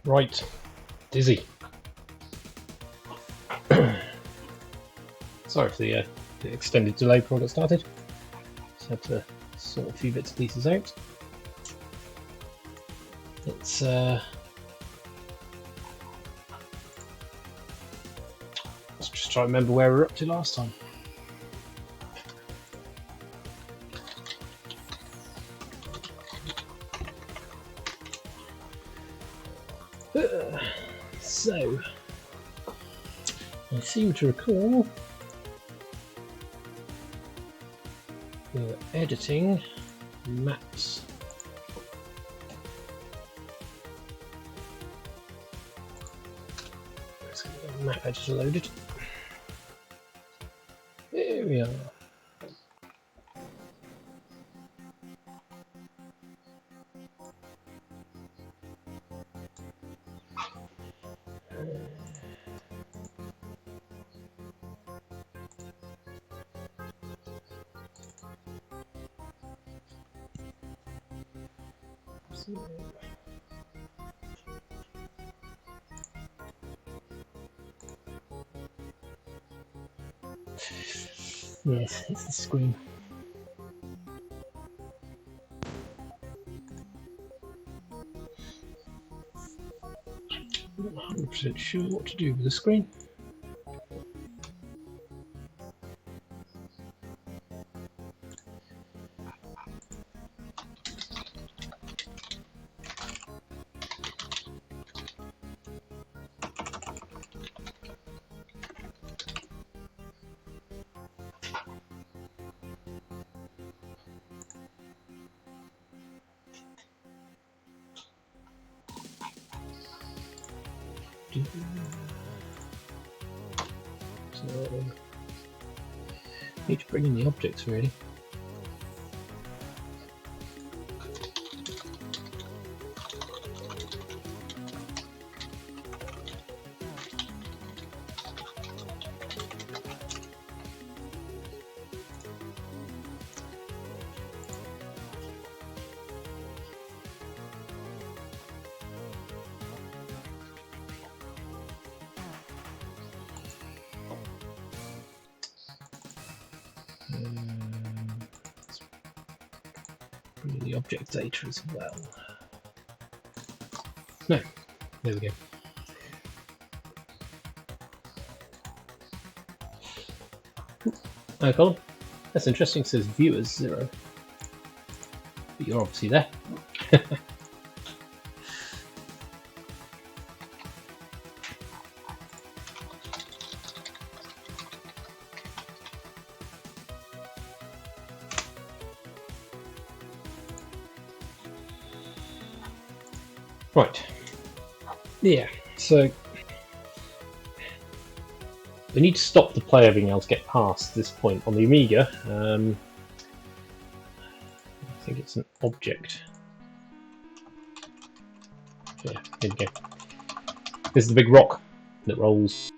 Right, dizzy. Sorry for the extended delay before I got started. Just had to sort a few bits and pieces out. Let's just try to remember where we were up to last time. So, I seem to recall we were editing maps. Let's get the map editor loaded. Here we are. Yes, it's the screen. I'm not 100% sure what to do with the screen. So, need to bring in the objects really. The object data as well. No, there we go. Oh, Colin, that's interesting. It says viewers 0, but you're obviously there. Right, yeah, so we need to stop the player being able to get past this point on the Amiga. I think it's an object. Yeah, here we go. This is the big rock that rolls.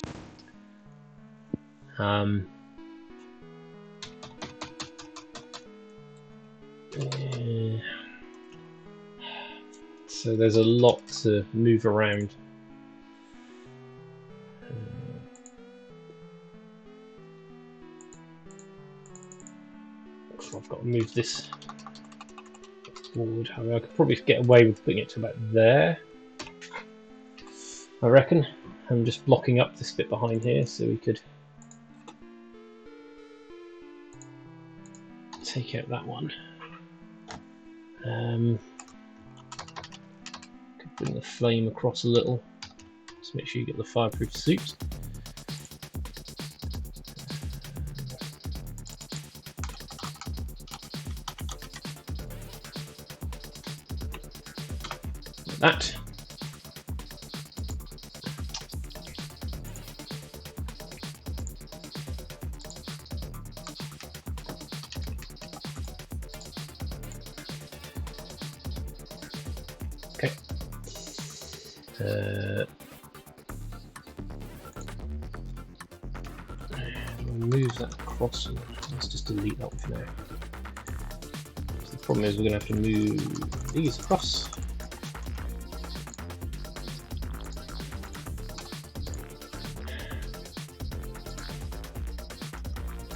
So there's a lot to move around. So I've got to move this forward. I could probably get away with putting it to about there, I reckon. I'm just blocking up this bit behind here so we could take out that one. Could bring the flame across a little. Just make sure you get the fireproof suit. Like that. Okay. We'll move that across and let's just delete that one for now. So the Problem is, we're going to have to move these across.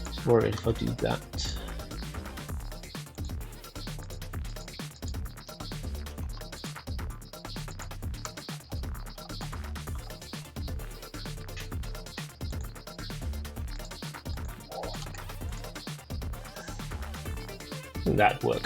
Just worried if I do that. That'd work.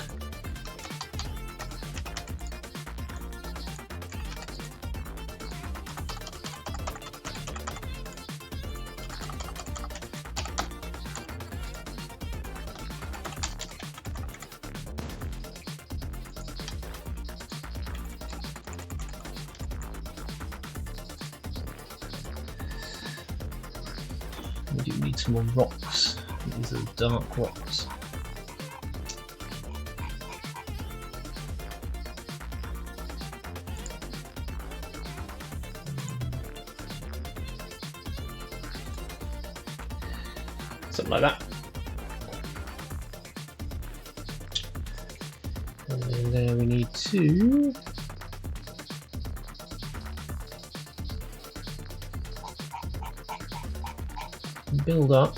We do need some more rocks. These are dark rocks. Something like that. And then there we need to build up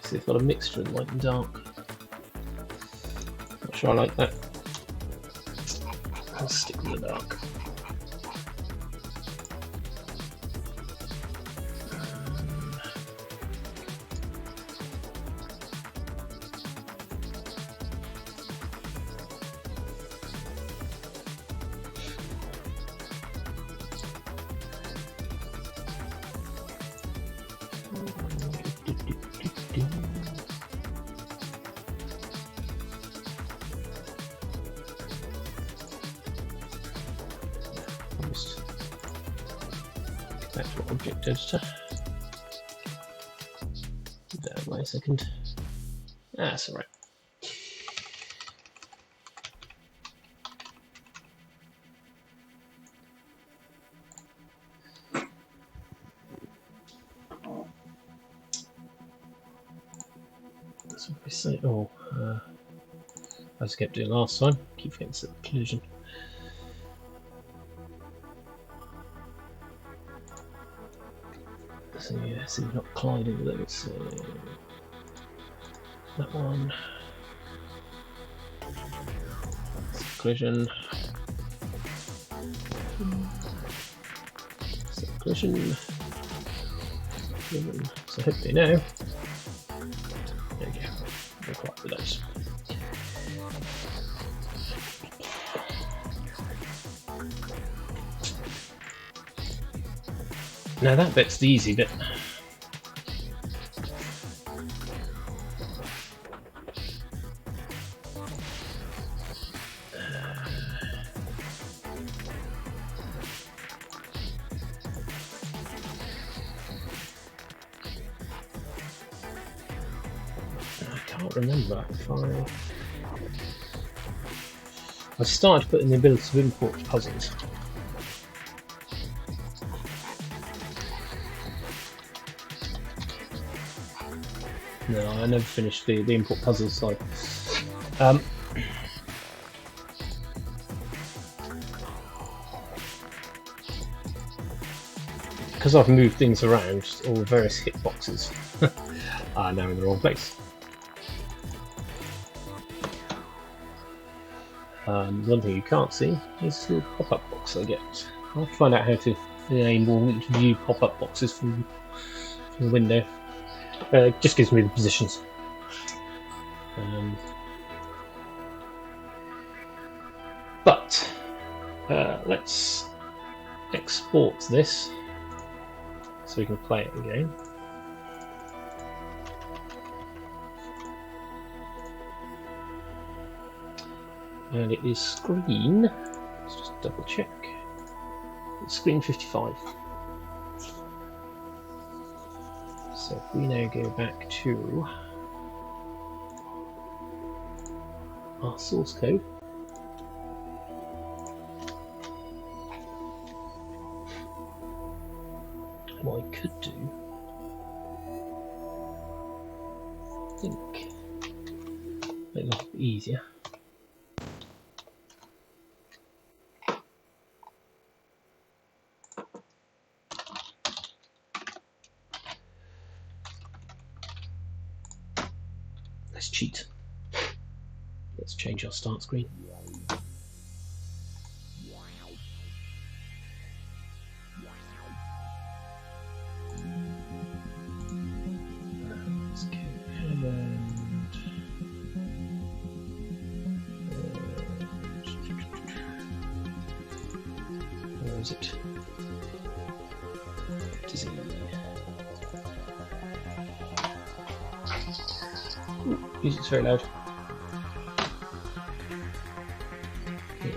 so they've got a mixture of light and dark. Not sure I like that. I'll stick with the dark. That's what object editor. Wait a second. That's alright. That's what we say. Oh, as I kept doing last time, keep forgetting to set the collision. So yeah, so you're not colliding with those. So that one. Collision. So collision. So hopefully now. There we go. We're quite with those. Now that bit's the easy bit. I can't remember if I started putting the ability to import puzzles. No, I never finished the import puzzles side. Because I've moved things around, all the various hitboxes are now in the wrong place. One thing you can't see is the pop-up box I get. I'll find out how to enable to view pop-up boxes from the window. It just gives me the positions. But let's export this so we can play it again. And it is screen, let's just double check, it's screen 55. So if we now go back to our source code, what I could do think make life a bit easier. Let's cheat. Let's change our start screen. Let's go and where is it? Dizzy. Ooh, music's very loud. Yeah,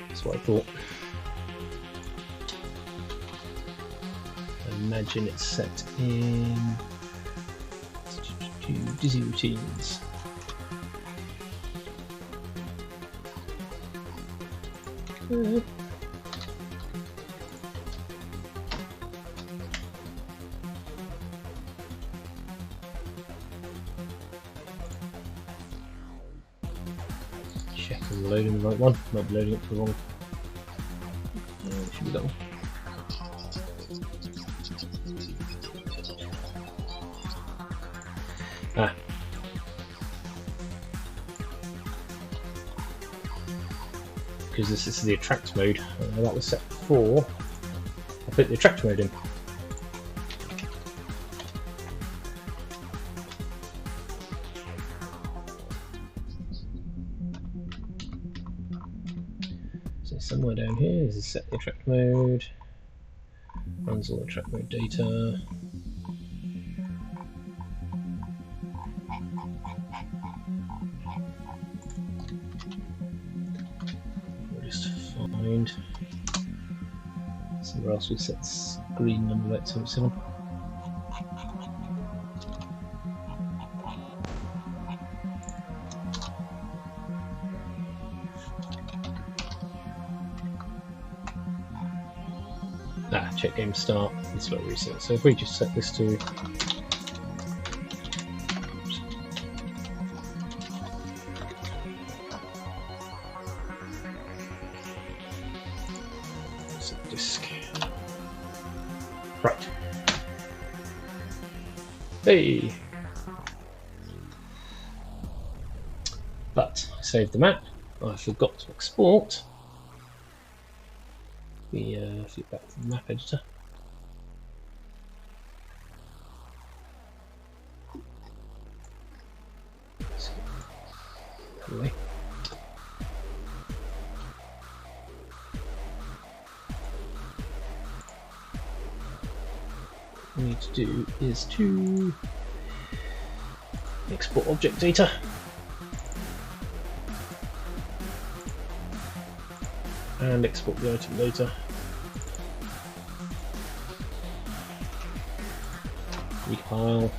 that's what I thought. I imagine it's set in Dizzy routines. Check I'm loading the right one. Might be loading it for the wrong. It should be that one. Ah. Because this is the attract mode. That was set for. I put the attract mode in. So somewhere down here is set the attract mode. Runs all attract mode data. Somewhere else we set this green number 877. Check game start. This is what we reset. So if we just set this to disk. Right. Hey! But I saved the map. I forgot to export. We flip back to the map editor. Anyway. What we need to do is to export object data. And export the item data. Recompile.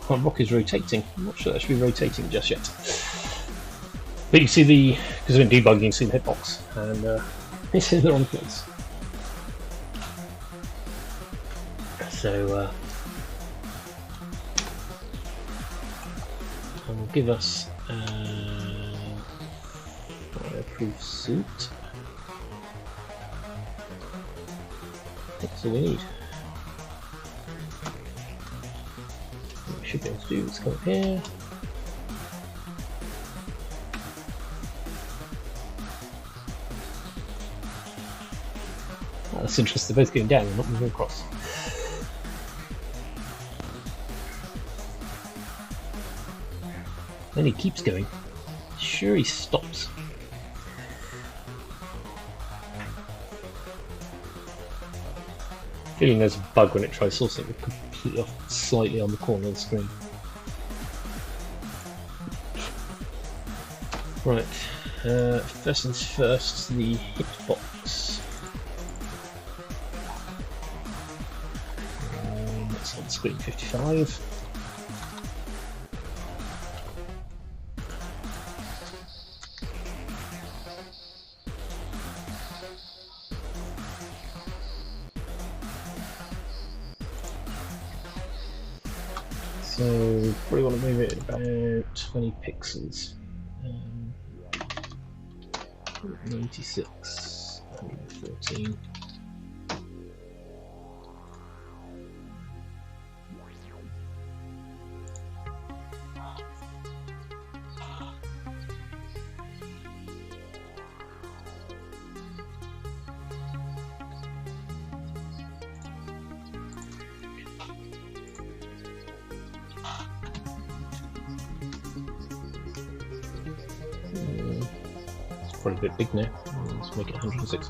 My rock is rotating. I'm not sure that should be rotating just yet. But you see the, because I've been debugging, you can see the hitbox, and it's in the wrong place. So will give us a fireproof suit. That's all we need. What we should be able to do is come up here. Oh, that's interesting, they're both going down and not moving across. Then he keeps going. Sure, he stops. Feeling there's a bug when it tries sourcing it completely off slightly on the corner of the screen. Right, first things first, the hitbox. That's on screen 55. So probably want to move it about 20 pixels. 96, 114. Probably a bit big now. Let's make it 106.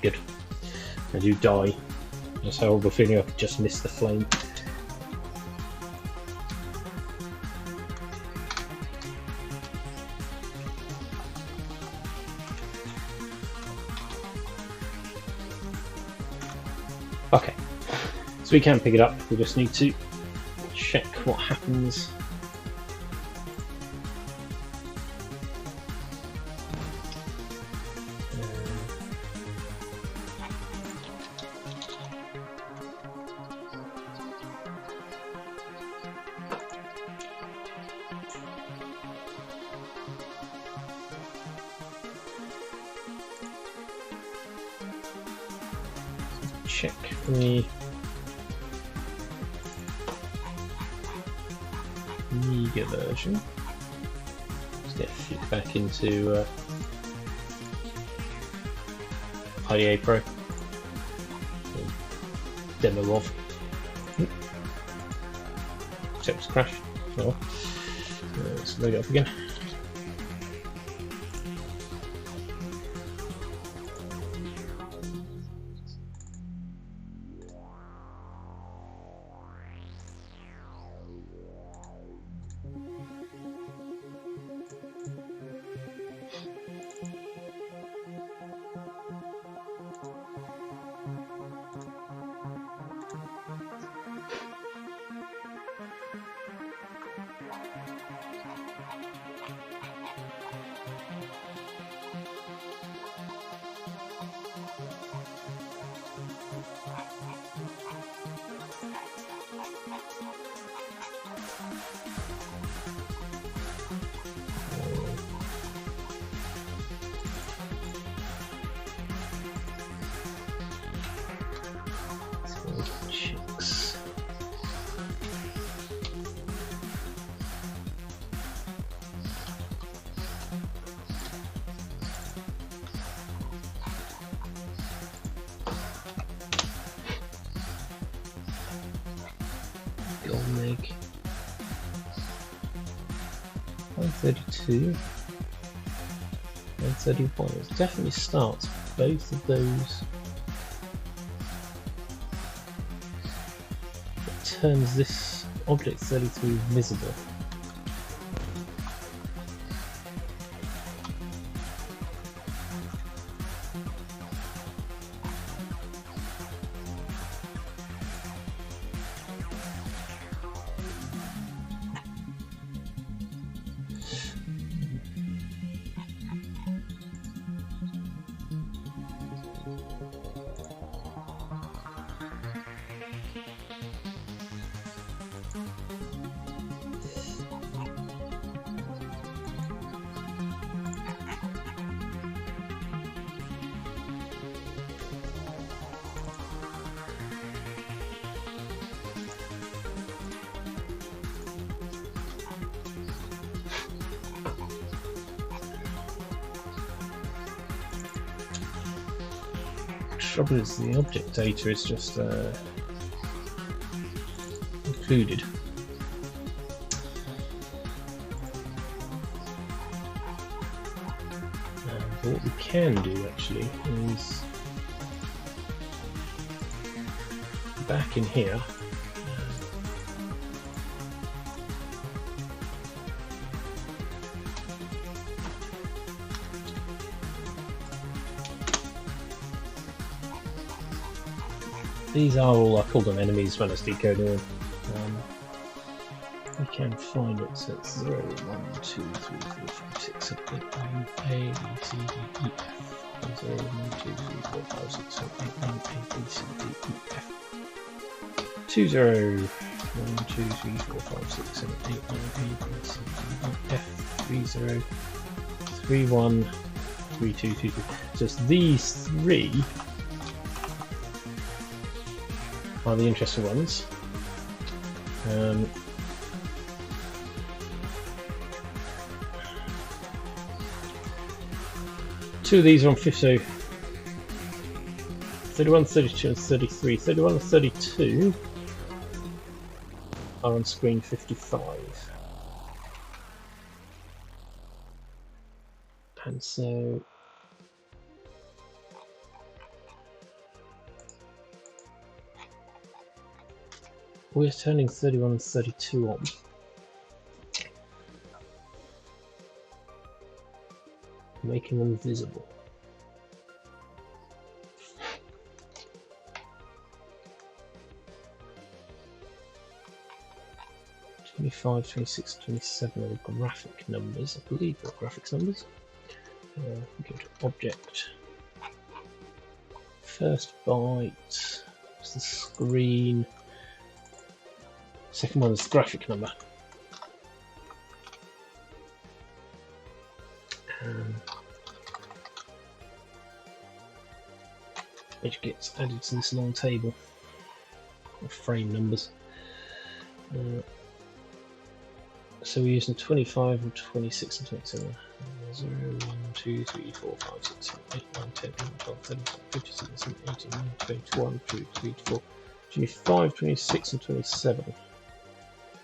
Good. I do die. That's a horrible feeling I could just miss the flame. Okay, so we can pick it up, we just need to check what happens. Check the Amiga version. Let's get flipped back into IDA Pro. Demo of. Except it's crashed. Oh. Let's load it up again. Chicks. Golden egg. 132. 131. It definitely starts both of those. Turns this object 33 visible. Trouble is the object data is just included. But what we can do actually is back in here. these are all, I call them enemies when I was decoding them. We can find it, so it's 0, 1, 2, 3, 4, 5, 6, 7, 8, 9, A, B, C, D, E, F. 0, 1, 2, 3, 4, 5, 6, 7, 8, 9, A, B, C, D, E, F. 2, 0, 1, 2, 3, 4, 5, 6, 7, 8, 9, A, B, C, D, E, F. 3, 0, 3, 1, 3, 2, 2, 3. So it's these three are the interesting ones. Two of these are on 50, 31, 32 and 33. 31 and 32 are on screen 55. And so we're turning 31 and 32 on. Making them visible. 25, 26, 27 are the graphic numbers. I believe they're graphics numbers. Go to object. First byte is the screen. Second one is the graphic number. Which gets added to this long table of frame numbers. So we're using 25 and 26 and 27. 0, 1, 2, 3, 4, 5, 6, 7, 8, 9, 10, 11, 12, 13, 14, 15, 16, 17, 18, 19, 20, 21, 22, 23, 24, 25, 26 and 27.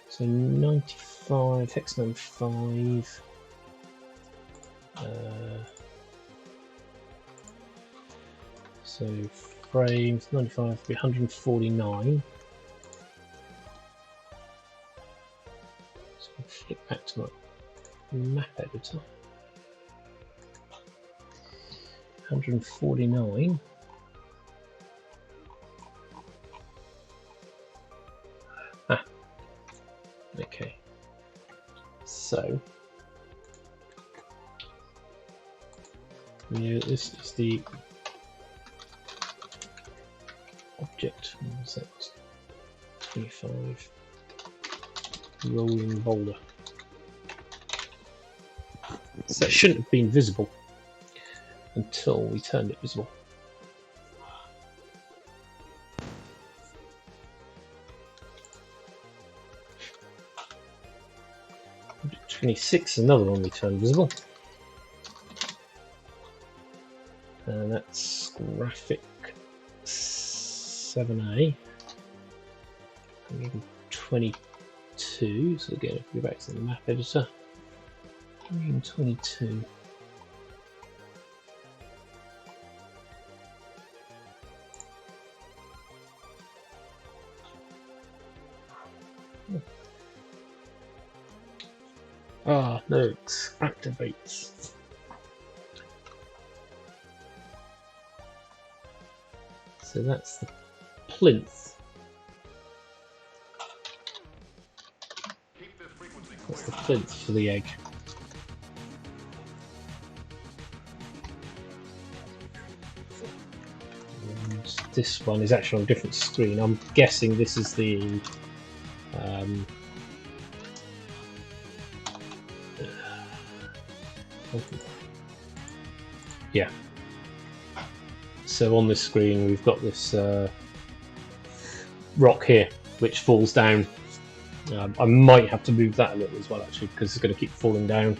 So 95, hex number 5. So frames 95 would be 149. So I'll flip back to my map editor. 149. Okay. So yeah, this is the object. What's that? 25. Rolling boulder. So it shouldn't have been visible until we turned it visible. Object 26, another one we turned visible. And that's graphic 7A. 122. So again, if we go back to the map editor, 122. Ah, no, it activates. So that's the plinth. That's the plinth for the egg. And this one is actually on a different screen. I'm guessing this is the yeah. So on this screen we've got this rock here which falls down. I might have to move that a little as well actually, because it's going to keep falling down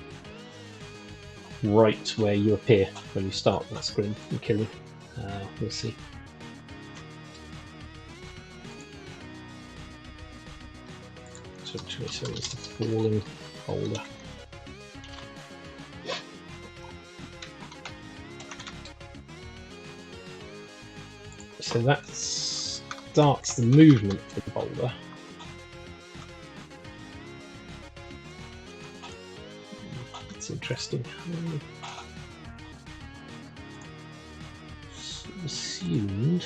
right where you appear when you start that screen and killing. We'll see. So 27 is the falling boulder. So that starts the movement for the boulder. It's interesting. Assumed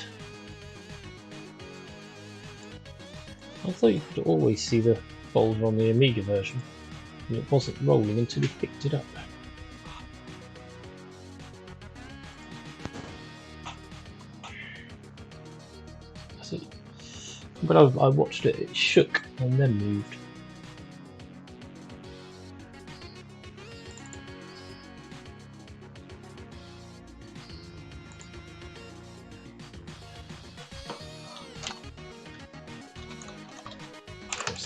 I thought you could always see the boulder on the Amiga version, and it wasn't rolling until you picked it up. So, when I watched it, it shook and then moved.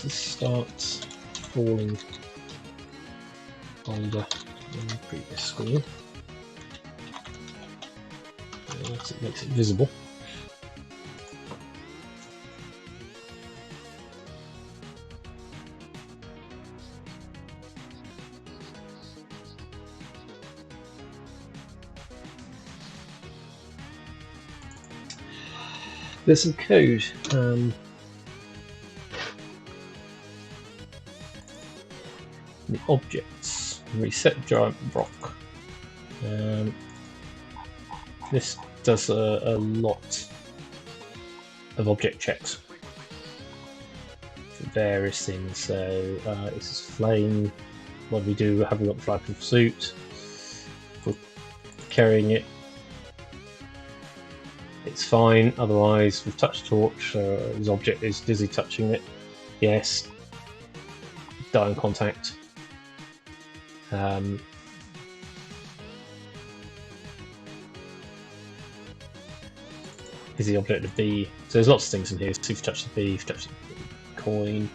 This starts falling boulder in the previous screen. It makes it visible. There's some code. The objects reset giant rock. This does a lot of object checks for various things. So this is flame. What do we do? Have we got the flag of suit? For carrying it, it's fine. Otherwise, we've touched torch. This object is dizzy touching it. Yes. Die in contact. Is the object a bee? So there's lots of things in here. So if you touch the bee, if you touch the coin.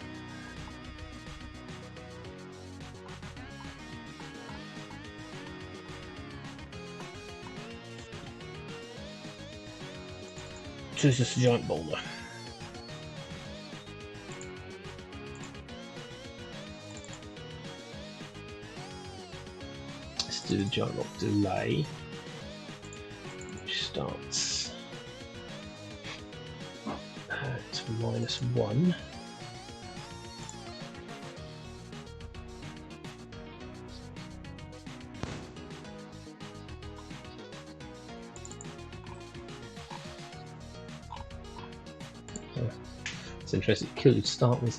So it's just a giant boulder. Let's do the giant rock delay, which starts at -1. It's interesting. Kill you to start with.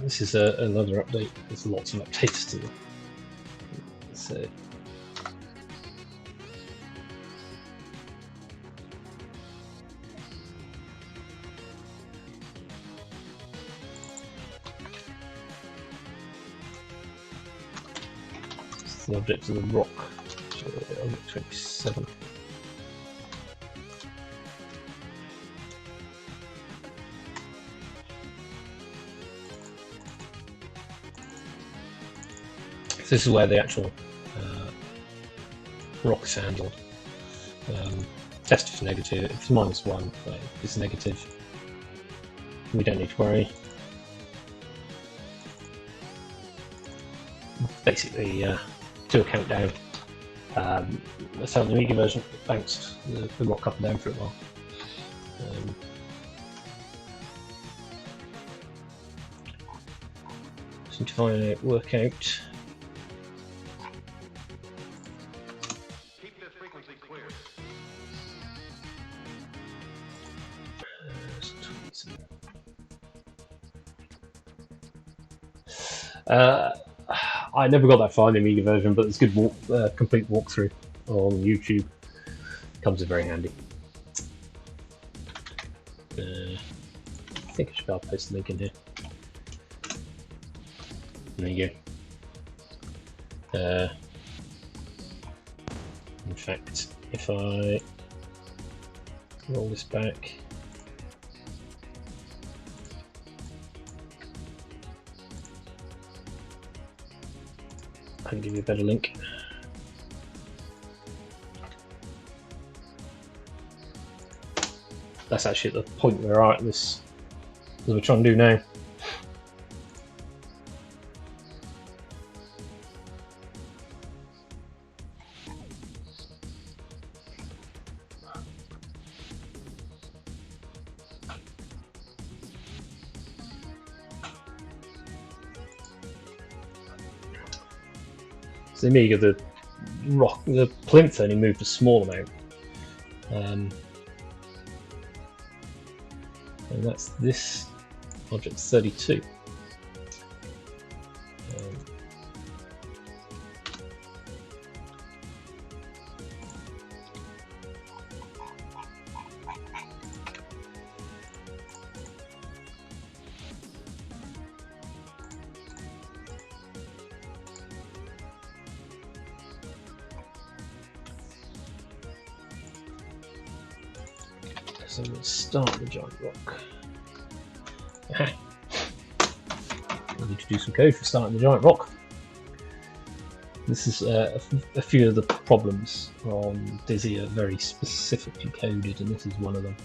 This is another update. There's lots of updates to them. So it's the object of the rock. So, 27. This is where the actual rock is handled. Test if negative. If it's -1, it's negative. We don't need to worry. Basically, do a countdown. That's how the Amiga version bounced the rock up and down for a while. So to find out, work out. I never got that far in the Amiga version, but it's a good complete walkthrough on YouTube. Comes in very handy. I think I should be able to post the link in here. There you go. In fact, if I roll this back, I can give you a better link. That's actually at the point we're at this, as we're trying to do now. So the Amiga, the plinth only moved a small amount, and that's this object 32. So we'll start the giant rock. I need to do some code for starting the giant rock. This is a few of the problems on Dizzy are very specifically coded, and this is one of them.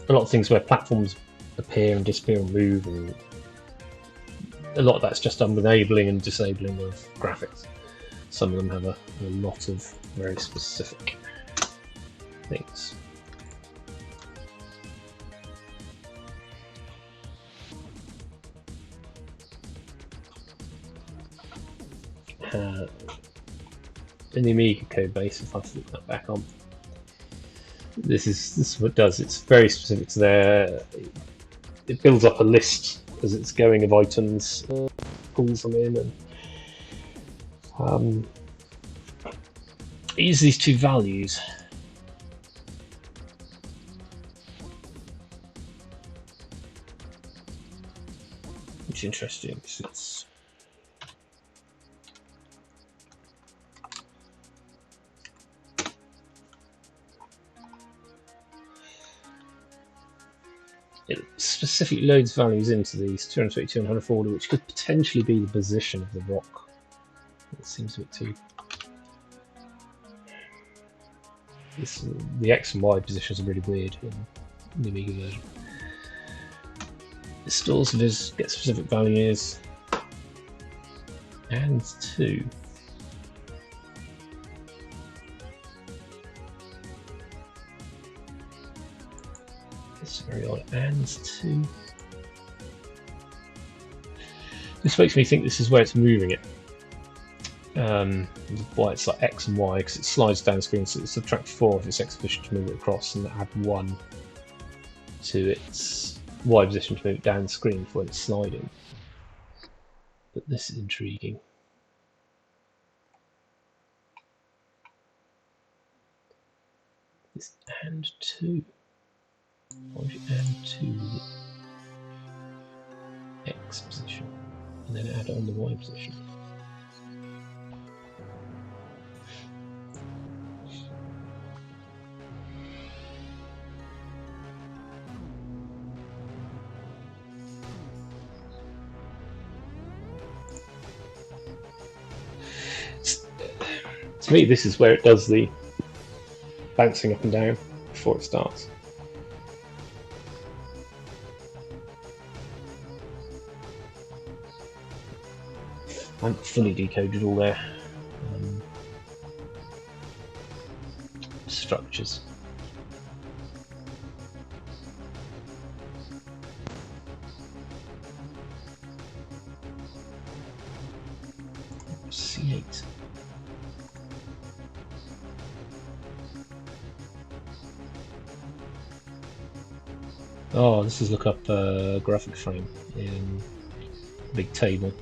A lot of things where platforms appear and disappear and move, and a lot of that's just enabling and disabling of graphics. Some of them have a lot of very specific things. In the Amiga code base, if I flip that back on, this is what it does. It's very specific to there. It builds up a list as it's going of items, pulls them in, and it uses these two values. Which is interesting because it's it specifically loads values into these 232 and 140, which could potentially be the position of the rock. It seems a bit too. The X and Y positions are really weird in the Amiga version. It stores this, gets specific values, and 2. It's very odd, and 2. This makes me think this is where it's moving it. Why it's like X and Y, because it slides down screen, so it's subtract 4 if it's X position to move it across, and add 1 to its Y position to move it down the screen when it's sliding. But this is intriguing. This and 2. Why would you add 2 with the X position and then add on the Y position? To me, this is where it does the bouncing up and down before it starts. I haven't fully decoded all their structures. C8. Oh, this is look up graphic frame in big table.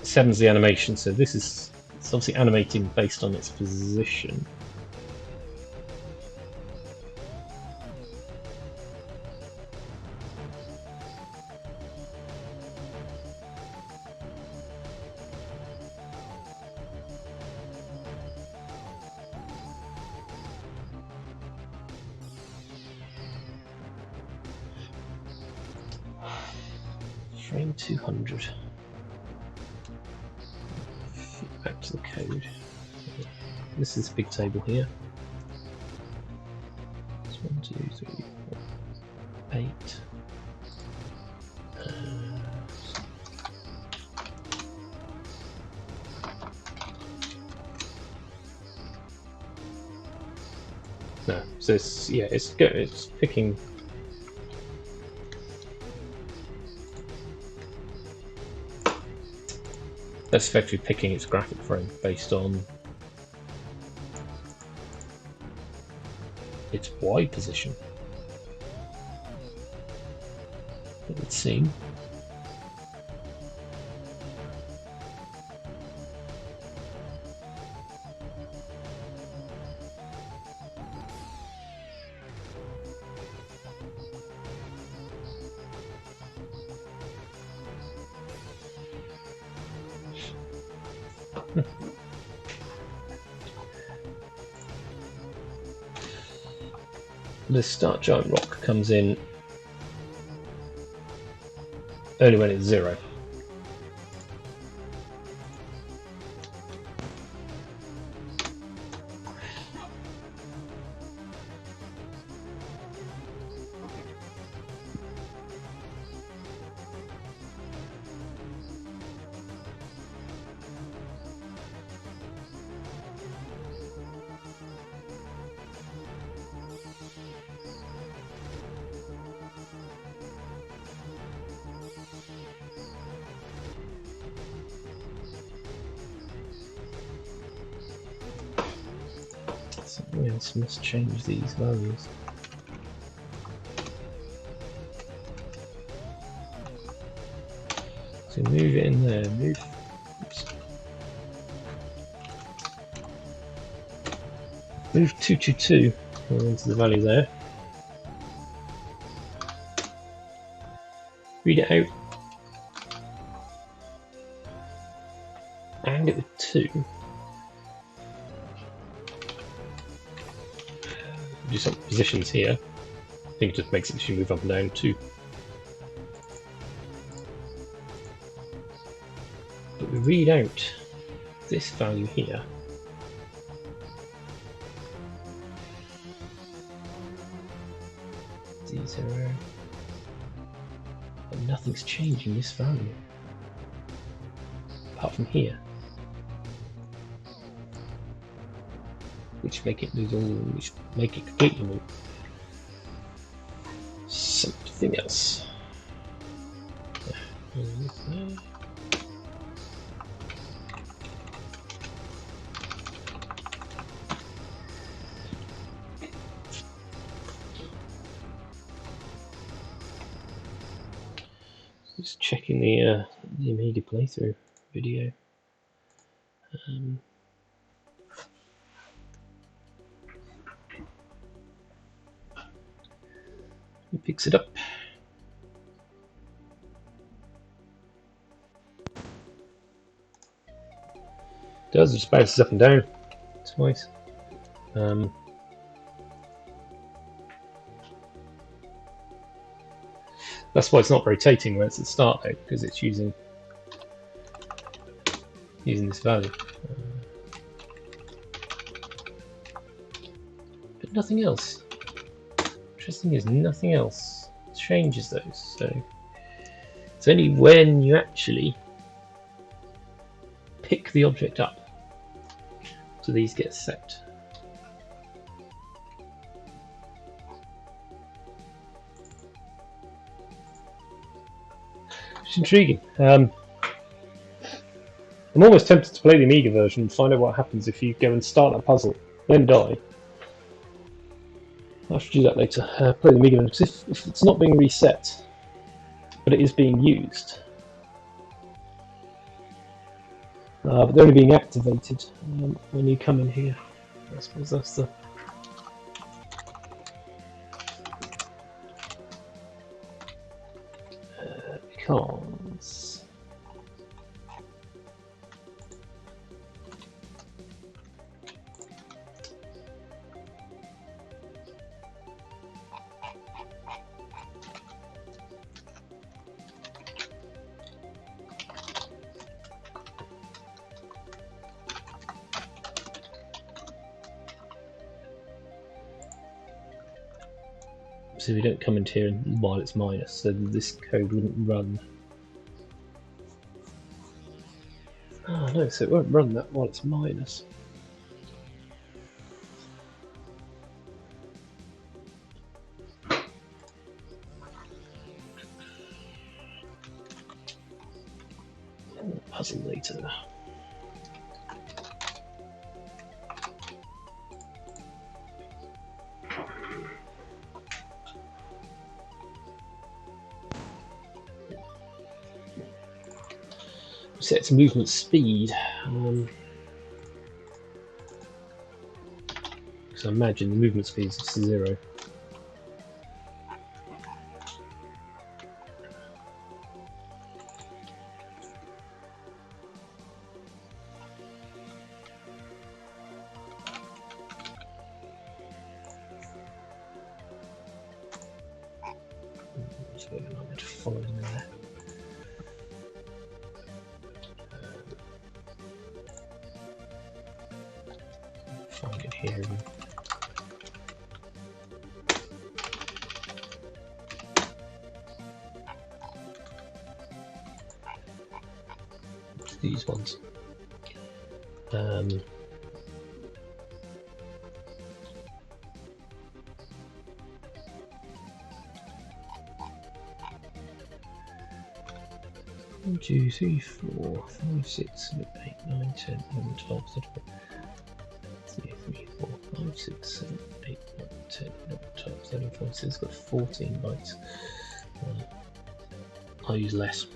Seven's the animation, so this is it's obviously animating based on its position. Frame 200. Back to the code. This is a big table here. It's 1, 2, 3, 4, 8. No, so it's picking That's effectively picking its graphic frame based on its Y position, it would seem. The start giant rock comes in only when it's 0. Something else must change these values. So move it in there, move. Oops. Move 222 into the value there. Read it out. And it with 2. Do some positions here. I think it just makes it move up and down 2. But we read out this value here. D0. But nothing's changing this value. Apart from here. Which make it lose all, which make it completely move. Something else. Just checking the immediate playthrough video. He picks it up. Does just bounces up and down twice. That's why it's not rotating when it's at start though, because it's using this value. But nothing else. Interesting is nothing else changes those. So it's only when you actually pick the object up so these get set. It's intriguing. I'm almost tempted to play the Amiga version and find out what happens if you go and start a puzzle, then die. I should do that later. Play the Amiga version, because if it's not being reset, but it is being used, but they're only being activated when you come in here. I suppose that's the... because... So we don't come into here while it's minus, so this code wouldn't run. Oh no, so it won't run that while it's minus. puzzle later. Set to movement speed. Because I imagine the movement speed is 0. So I'm going to follow in there. Find it here. These ones. 1, 2, 3, 4, 5, 6, 7, 8, 9, 10, 11, 12, 13, 3, 4, 5, 6, 7, 8, 9, 10, 11, 12, 13, 14, so it's got 14 bytes. I'll use less.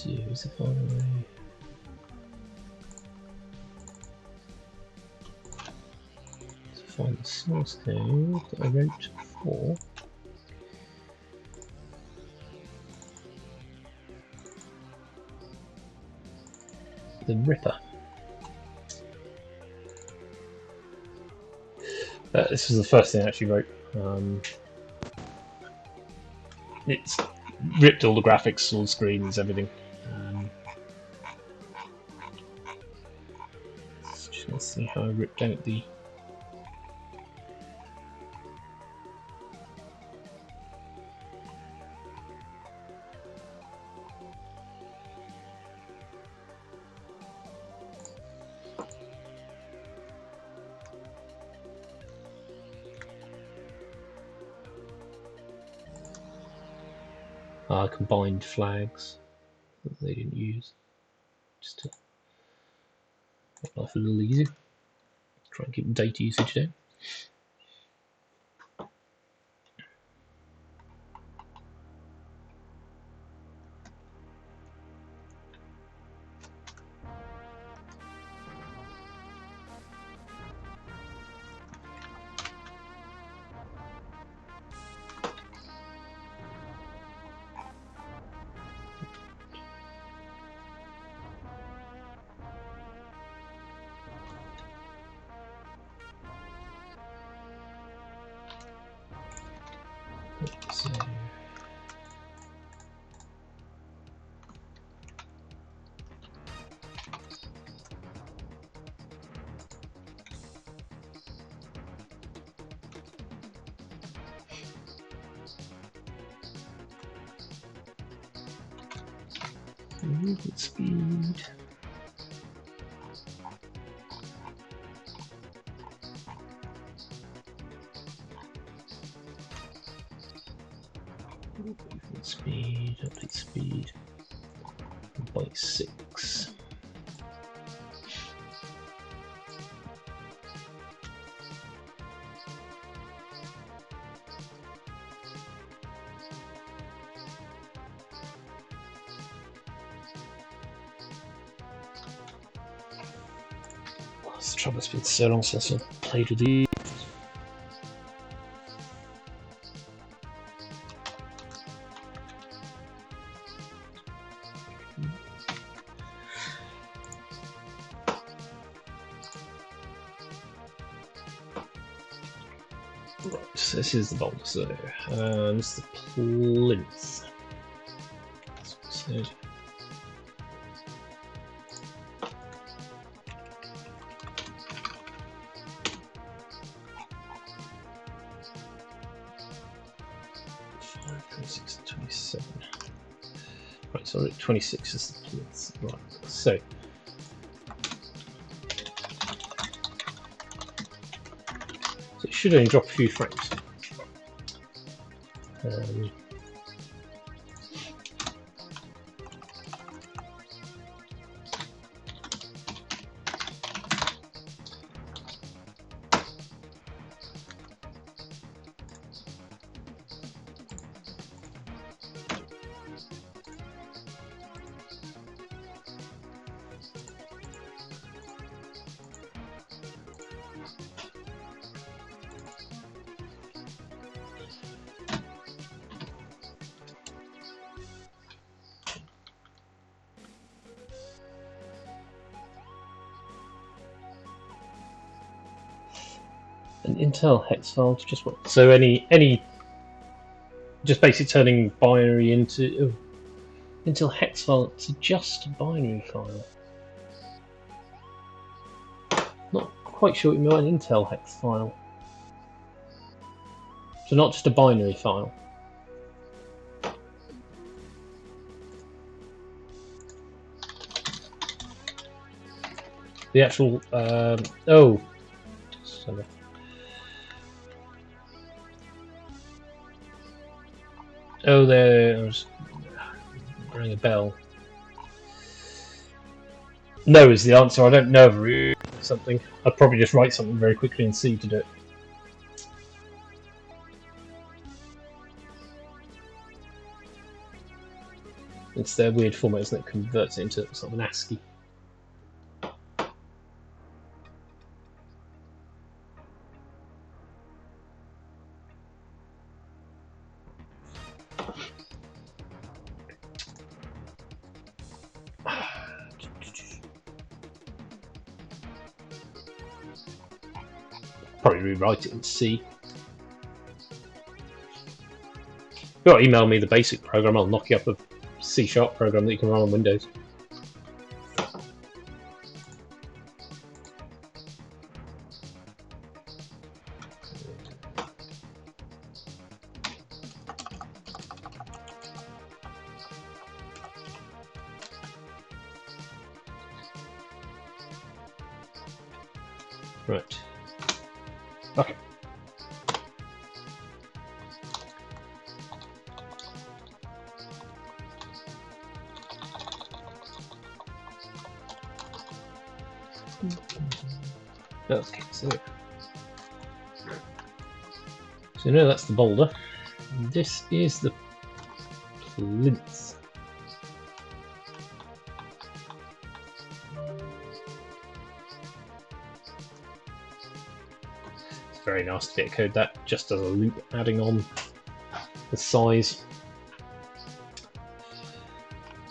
Do is if I find the source code that I wrote for the Ripper. This was the first thing I actually wrote. It's ripped all the graphics, all the screens, everything. Just gonna see how I ripped out the combined flags that they didn't use, just to make life a little easier. Try and keep data usage down. So movement speed. Movement speed, update speed by 6. The trouble, it's been so long since I played with these. Right, so this is the boulder, so this is the plinth. So 26 and 27. Right, so 26 is the plinth. Right, so it should only drop a few frames. An Intel hex file to just what? So any just basically turning binary into Intel hex file to just a binary file. Not quite sure what you mean an Intel hex file. So not just a binary file. The actual oh. Sorry. Oh, there. I was ring a bell. No is the answer. I don't know of something. I'd probably just write something very quickly in C to do it. It's their weird format, isn't it? Converts it into sort of an ASCII. Probably rewrite it in C. If you want to email me the basic program, I'll knock you up a C# program that you can run on Windows. Right. Okay. Okay, so you know that's the boulder. And this is the plinth. It's very nice to get code that just as a loop, adding on the size,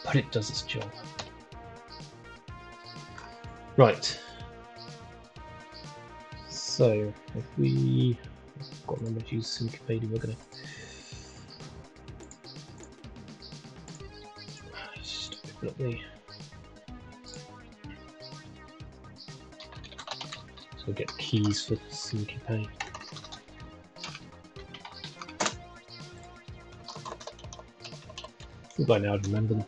but it does its job. Right. So if we got a number to use Syncopated, we're going to just open up the so we'll get keys for Syncopate. I think by now I'd remember them.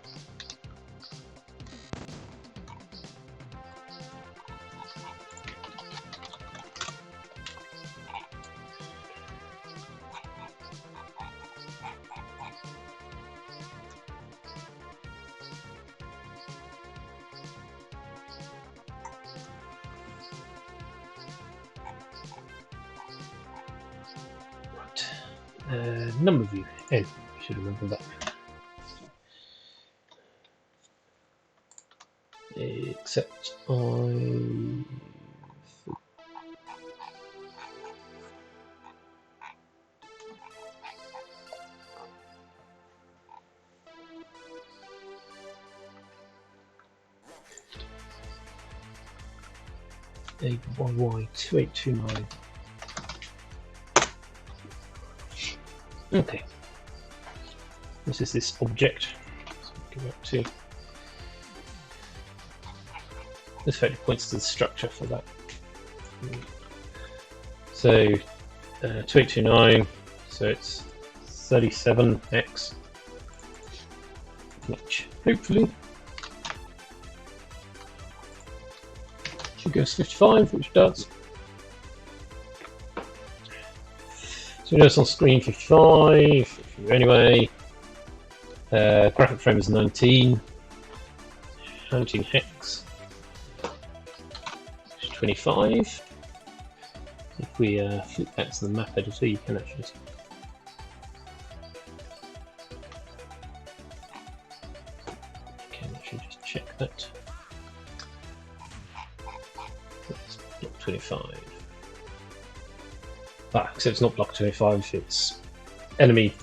Number view, N, should remember that. Except I... AYY 2829. Okay, this is this object. So go back to this effectively points to the structure for that. So 2829. So it's 37x, which hopefully should go to 55, which does. So just on screen 55, anyway, graphic frame is 19 hex, 25. If we flip back to the map editor, you can actually just check that. It's block 25. So it's not block 25, it's enemy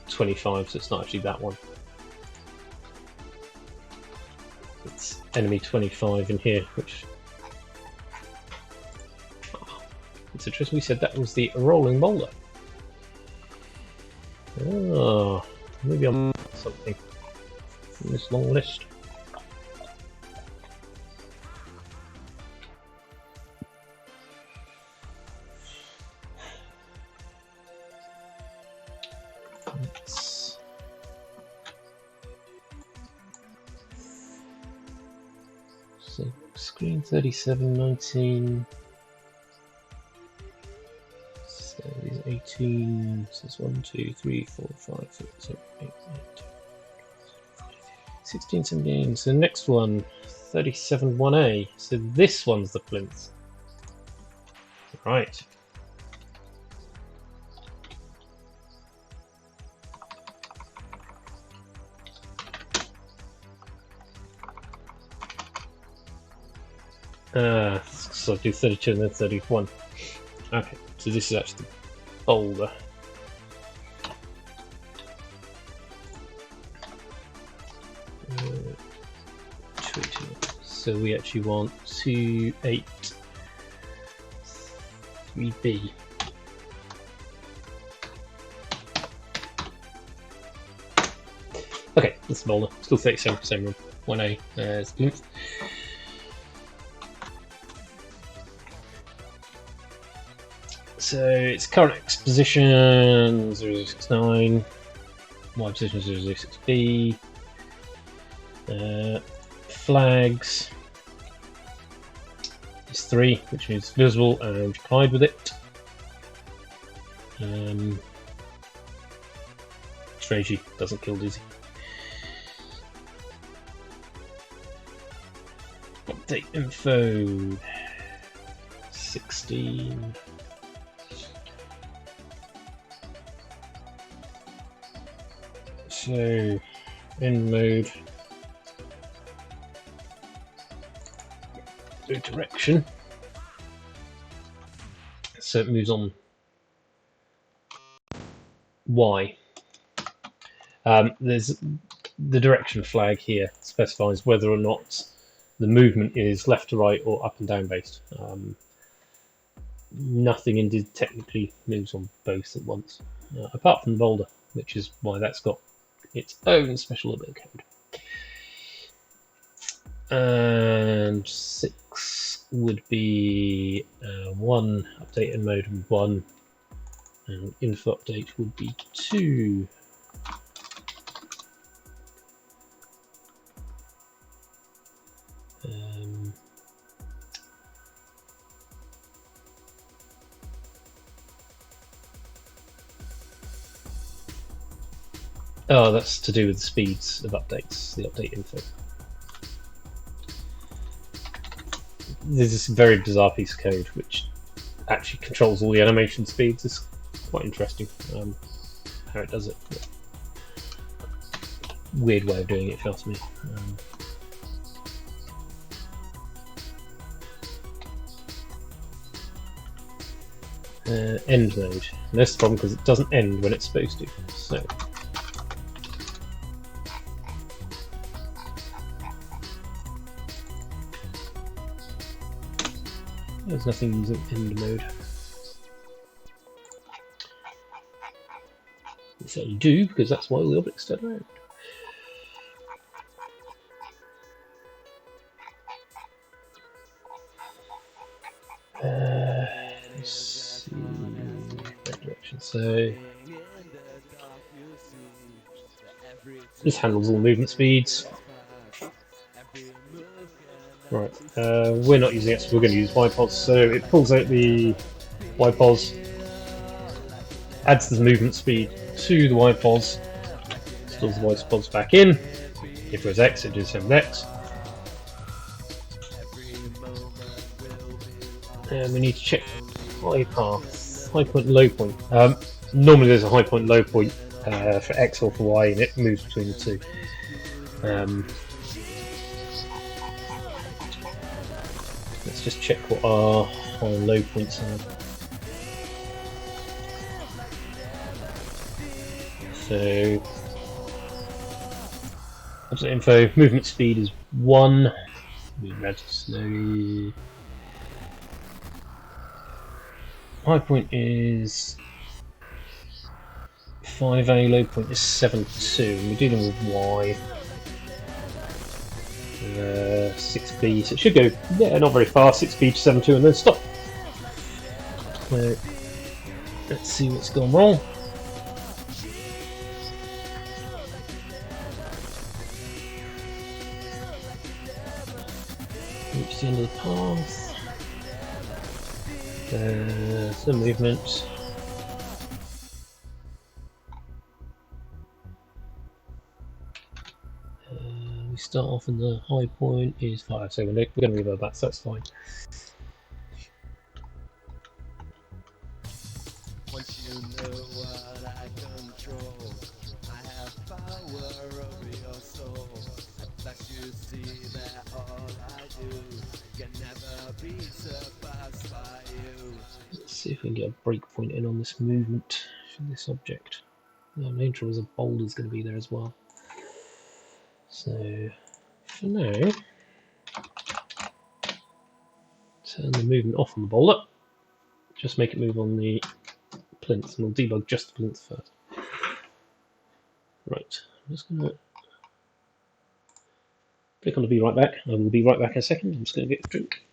25, so it's not actually that one. It's enemy 25 in here, which... It's interesting, we said that was the rolling boulder. Oh, maybe I'm something in this long list. So screen 3719. So these 18. So it's 1, 2, 3, 4, 5, 6, 7, 8, 9, 10, 16, 17. So the next one, 37-1A. So this one's the plinth. Right. So I do 32 and then 31. Okay, so this is actually the boulder. So we actually want 2, 8, 3B. Okay, that's the boulder. Still 37% room. 1A is plinth. So its current X position 0069, Y position 006B, flags is 3, which means visible and collide with it. Strangely doesn't kill Dizzy. Update info 16. So, in mode, do direction. So it moves on Y. There's the direction flag here specifies whether or not the movement is left to right or up and down based. Nothing indeed technically moves on both at once, apart from the boulder, which is why that's got its own special little bit of code. And 6 would be 1 update in mode 1, and info update would be 2. Oh, that's to do with the speeds of updates, the update info. There's this very bizarre piece of code which actually controls all the animation speeds. It's quite interesting how it does it. Weird way of doing it, if you ask me. End mode. And that's the problem because it doesn't end when it's supposed to. So. There's nothing using end mode. We certainly do, because that's why the objects turn around. Let's see that direction. So This handles all movement speeds. Right, we're not using X, we're going to use YPOS. So it pulls out the YPOS, adds the movement speed to the YPOS, stores the YPOS back in. If there's X, it does same with X. And we need to check high path, high point, low point. Normally there's a high point, low point for X or for Y, and it moves between the two. Let's just check what our high and low points are. So, what's the info? Movement speed is 1. Move red slowly. High point is 5A, low point is 7.2. We're dealing with Y. 6B, so it should go, yeah, not very far, 6B to 7.2 and then stop. So, let's see what's gone wrong. Reach the end of the path. Some movement. We start off and the high point is 5, so we're going to revert that, so that's fine. Once you know what I control, I have power over your soul. That you see that all I do can never be surpassed by you. Let's see if we can get a breakpoint in on this movement for this object. The main trouble is a boulder is going to be there as well. So for now, turn the movement off on the boulder. Just make it move on the plinth, and we'll debug just the plinth first. Right, I'm just going to click on the be right back. I will be right back in a second. I'm just going to get a drink.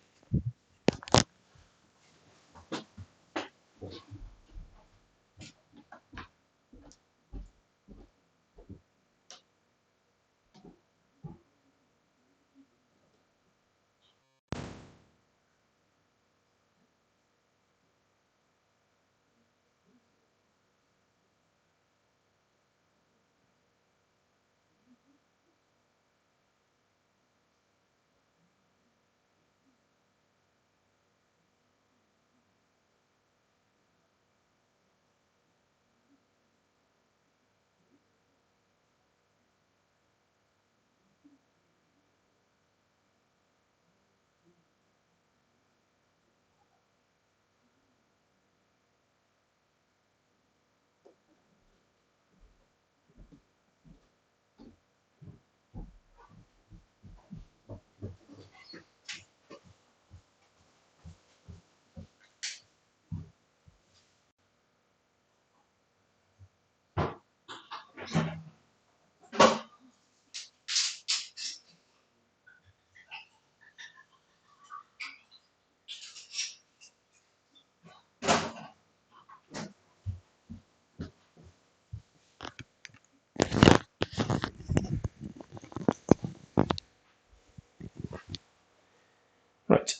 Right.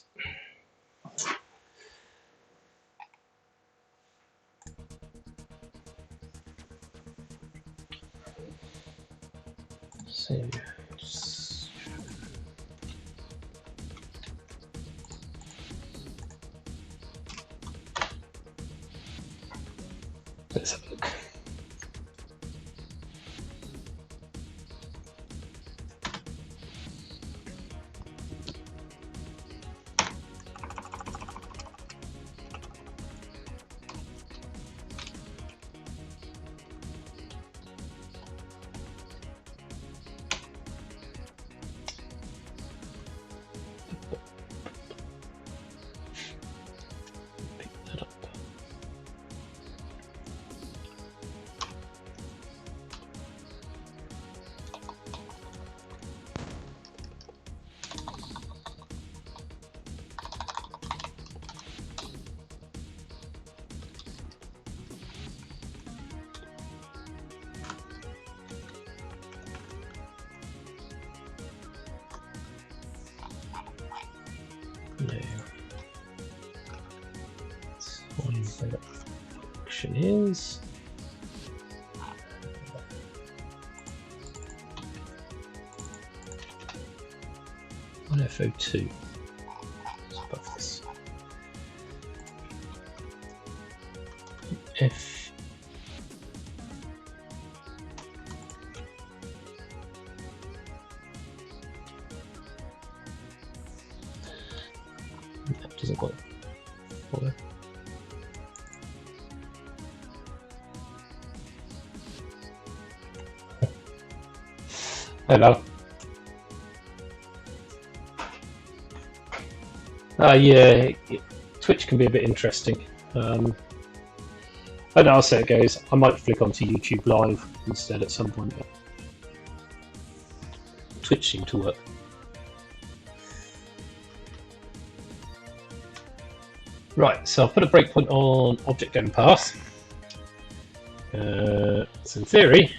So, let's have a look. Pick that up. No. Let's find where that function is. 1FO2. Above this. F. That doesn't quite follow. Hello. Yeah, Twitch can be a bit interesting. I don't know how it goes. I might flick onto YouTube Live instead at some point. Twitch seemed to work. Right, so I'll put a breakpoint on object going path. So in theory,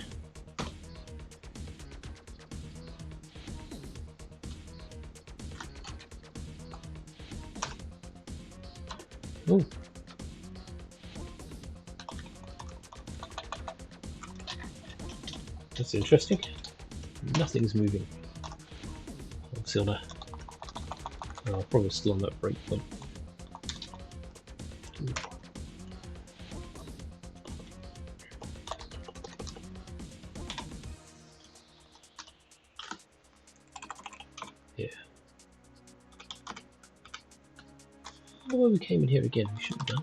ooh. That's interesting. Nothing's moving. I'm still on probably still on that breakpoint. Yeah. Oh, we came in here again. We should have done.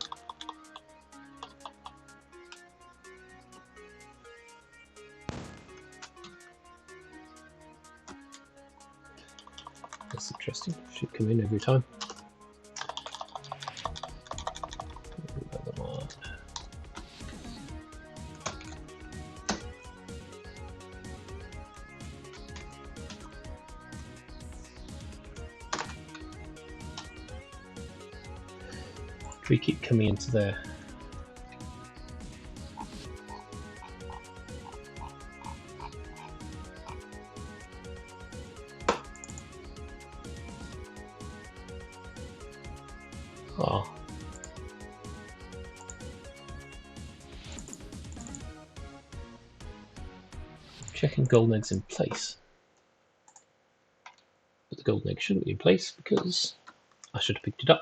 That's interesting. Should come in every time. We keep coming into there. Oh. Checking golden eggs in place. But the golden egg shouldn't be in place because I should have picked it up.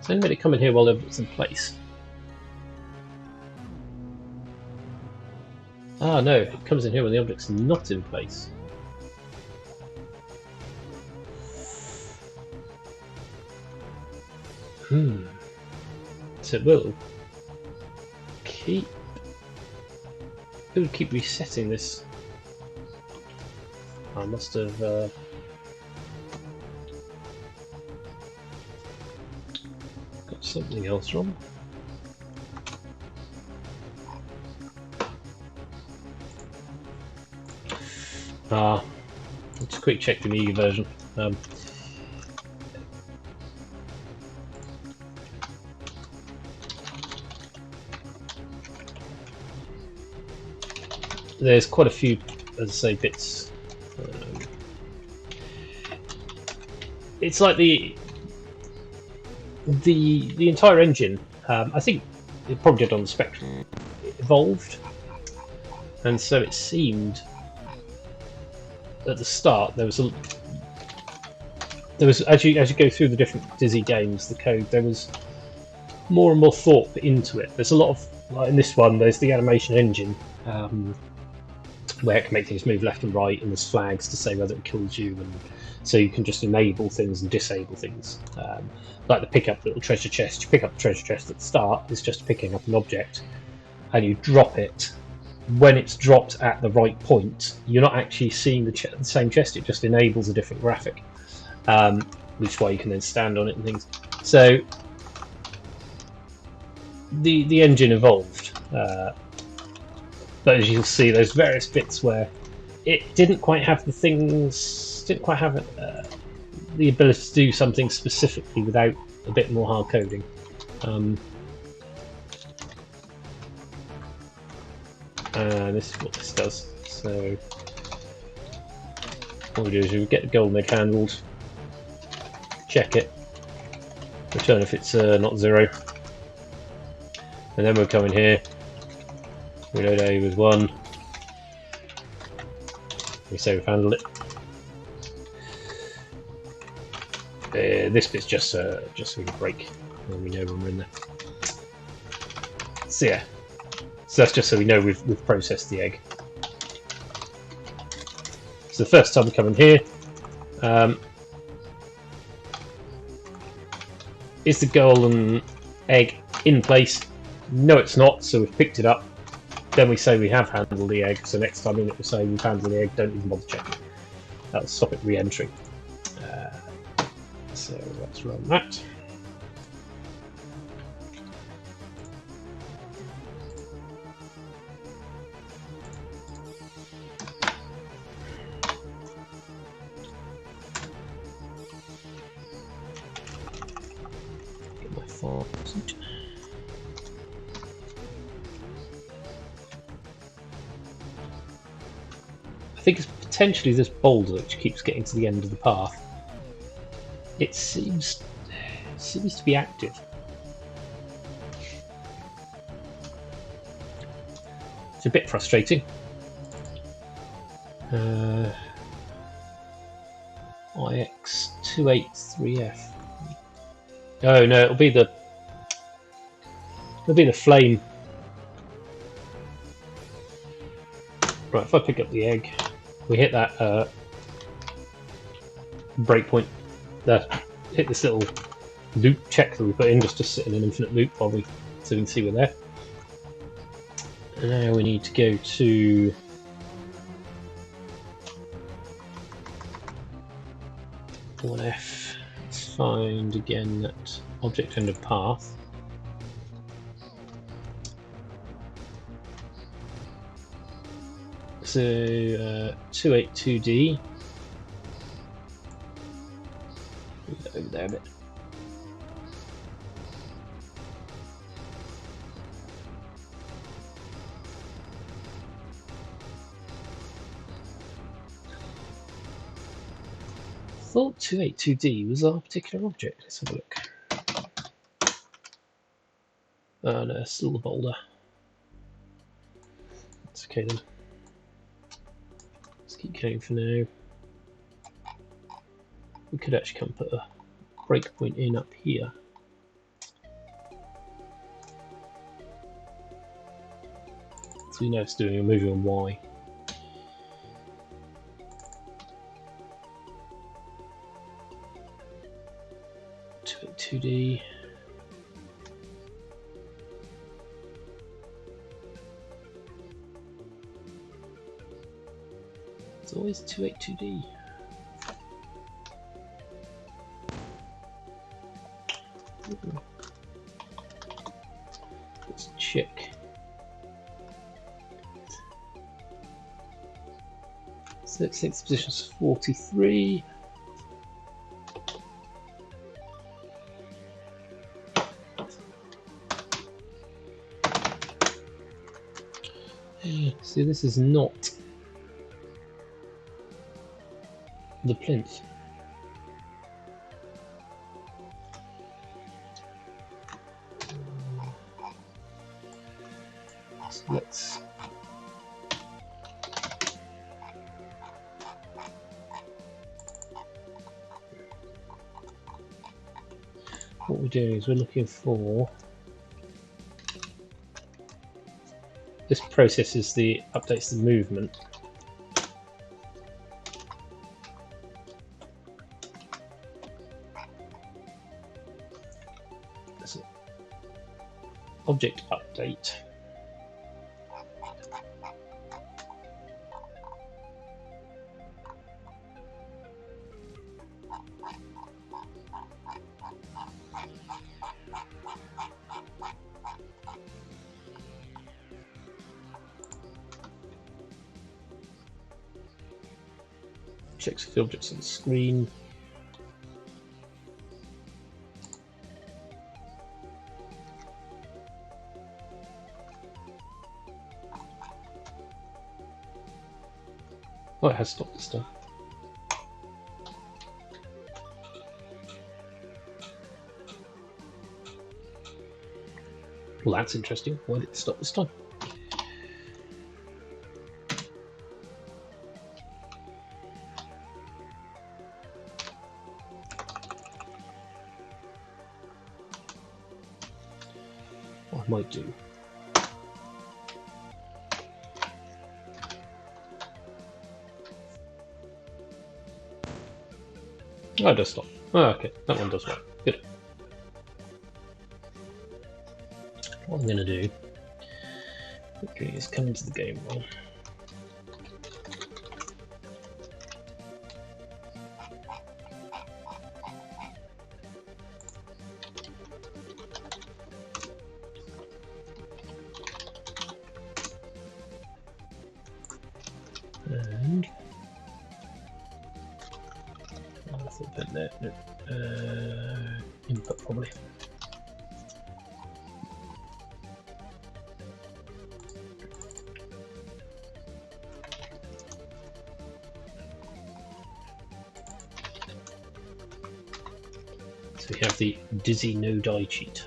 So anybody come in here while it's in place? Ah no, it comes in here when the object's not in place. So it will keep resetting this. I must have got something else wrong. Let's quick check the Amiga version. There's quite a few, as I say, bits. It's like the entire engine. I think it probably did on the Spectrum. It evolved, and so it seemed at the start there was as you go through the different Dizzy games, the code, there was more and more thought put into it. There's a lot of, like in this one, there's the animation engine. Where it can make things move left and right, and there's flags to say whether it kills you, and so you can just enable things and disable things. Like the pick up little treasure chest, you pick up the treasure chest at the start, it's just picking up an object, and you drop it. When it's dropped at the right point, you're not actually seeing the same chest, it just enables a different graphic, which is why you can then stand on it and things. So the engine evolved. But as you'll see, there's various bits where it didn't quite have the things, the the ability to do something specifically without a bit more hard coding. This is what this does. So what we do is we get the golden egg handled, check it, return if it's not 0, and then we'll come in here, we load A with 1, we say we've handled it. This bit's just so we can break when we know when we're in there. So yeah, so that's just so we know we've processed the egg. So the first time we come in here, is the golden egg in place? No, it's not, so we've picked it up. Then we say we have handled the egg, so next time in it we'll say we've handled the egg, don't even bother checking. That'll stop it re-entering. So let's run that. Get my file. I think it's potentially this boulder which keeps getting to the end of the path. It seems to be active. It's a bit frustrating. IX283F. Oh no, it'll be the flame. Right, if I pick up the egg, we hit that breakpoint. Hit this little loop check that we put in, just to sit in an infinite loop so we can see we're there. And now we need to go to .f. Let's find again that object end of path. So 282D. Over there a bit. Thought 282D was our particular object. Let's have a look. Oh no, it's still the boulder. That's okay then. Let's keep going for now. We could actually come put a breakpoint in up here. So we know it's doing a moving on Y. To 2D. It's always 282D. Let's check. So let's take the positions 43. See, this is not the plinth. So let's what we're doing is we're looking for this process is the updates the movement. So, object update. Checks if the object's on the screen. Oh, it has stopped this time. Well, that's interesting. Why did it stop this time? What I might do. Oh, it does stop. Oh, okay, that one does work. Good. What I'm going to do is come into the game roll. And I think that there, input probably. So we have the Dizzy no die cheat.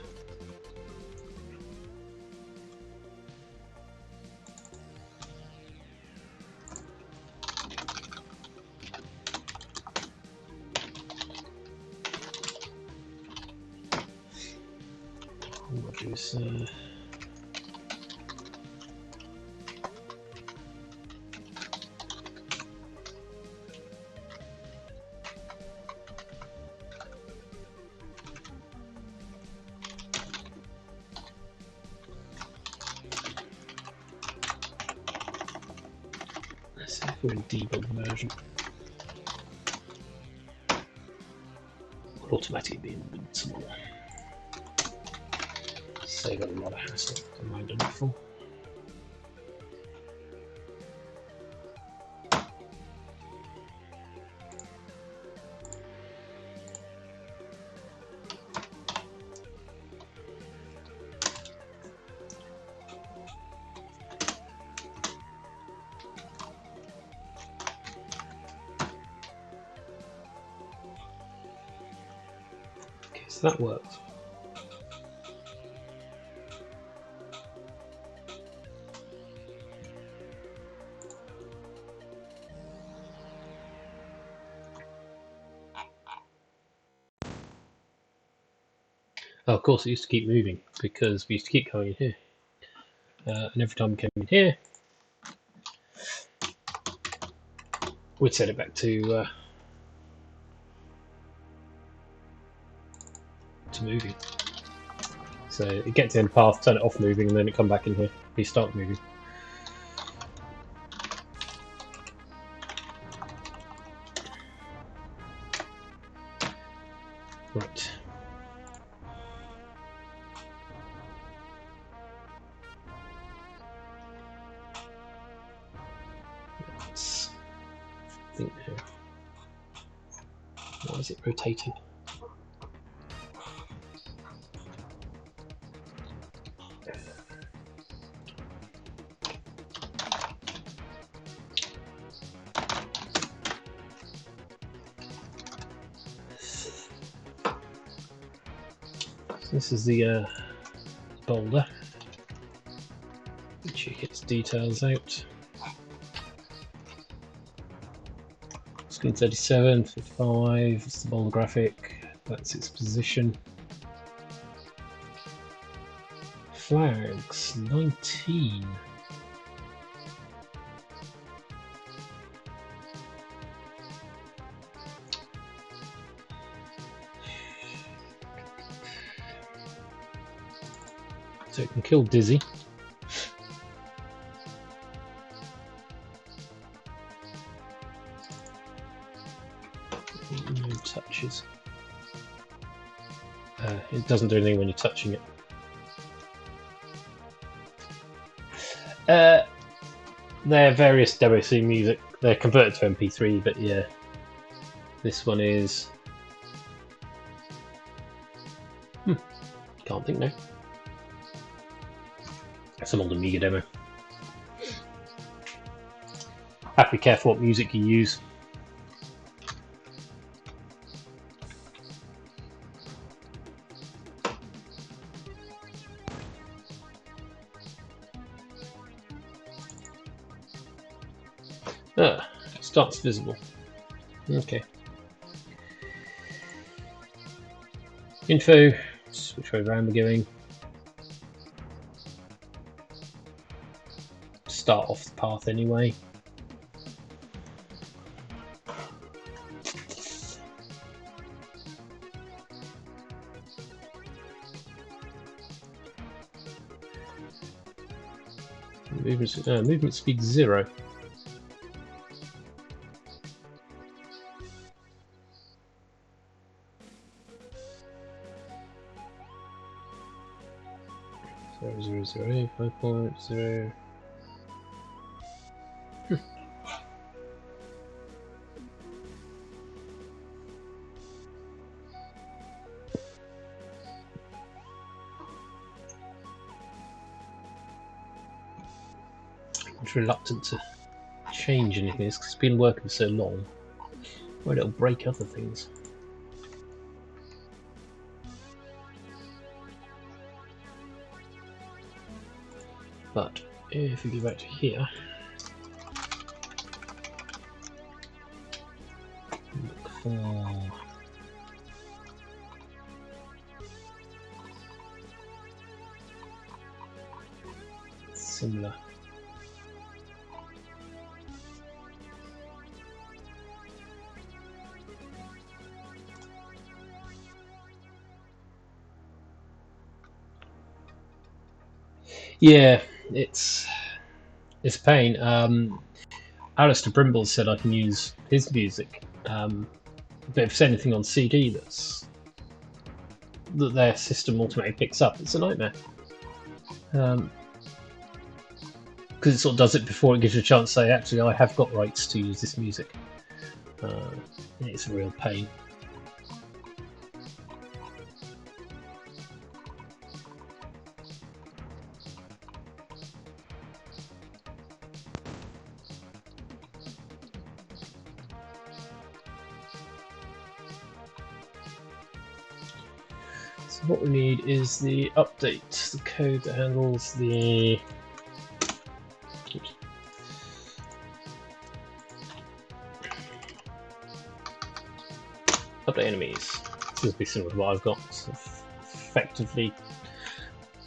What I'll do is let's see if we're in debug version. It'll automatically be invincible. Save a lot of hassle to mind on before. Okay, so that works. Oh, of course, it used to keep moving because we used to keep going in here. And every time we came in here, we'd set it back to moving. So it gets in path, turn it off moving, and then it come back in here, restart moving. Right. Let's think now. Why is it rotating? This is the boulder, which it gets details out. Screen 37, 55, it's the boulder graphic, that's its position. Flags, 19. So it can kill Dizzy. No touches. It doesn't do anything when you're touching it. They're various WC music. They're converted to MP3, but yeah. This one is... Can't think now. Some old Amiga demo. Have to be careful what music you use. Ah, starts visible. Okay. Info, which way around we're going. Start off the path anyway. Movement speed 0. So 0, 0, 5.0. I'm reluctant to change anything because it's been working so long. Well, it'll break other things. But if we go back to here, look for similar. Yeah, it's a pain. Alistair Brimble said I can use his music, but if it's anything on CD that their system automatically picks up, it's a nightmare. Because it sort of does it before it gives you a chance to say, actually, I have got rights to use this music. It's a real pain. So what we need is the update, the code that handles the update enemies. This will be similar to what I've got. So effectively,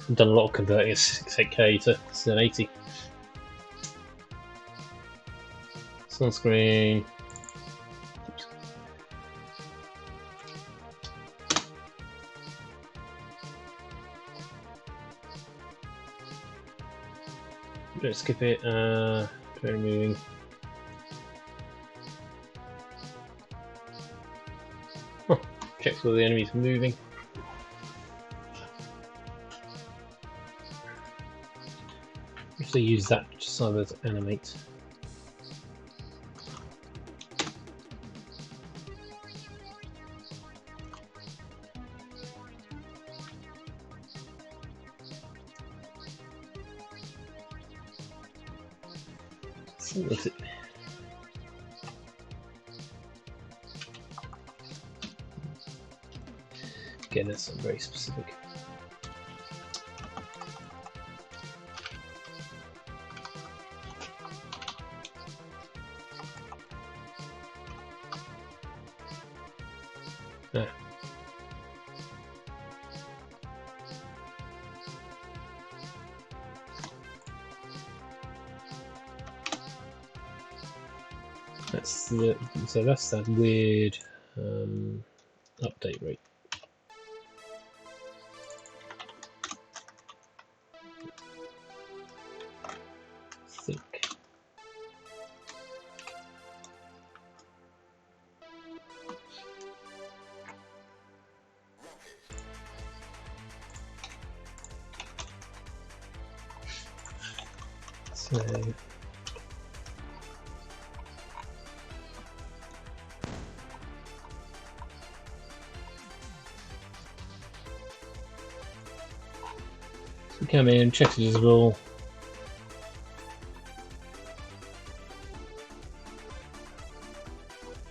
I've done a lot of converting a 68K to 780. Sunscreen. Don't skip it. Very moving. Oh, checks whether the enemy's moving. Actually, use that just so as animate. What's it? Again, that's not very specific. Ah. That's that weird update rate. I think. So. Come in, check it as well.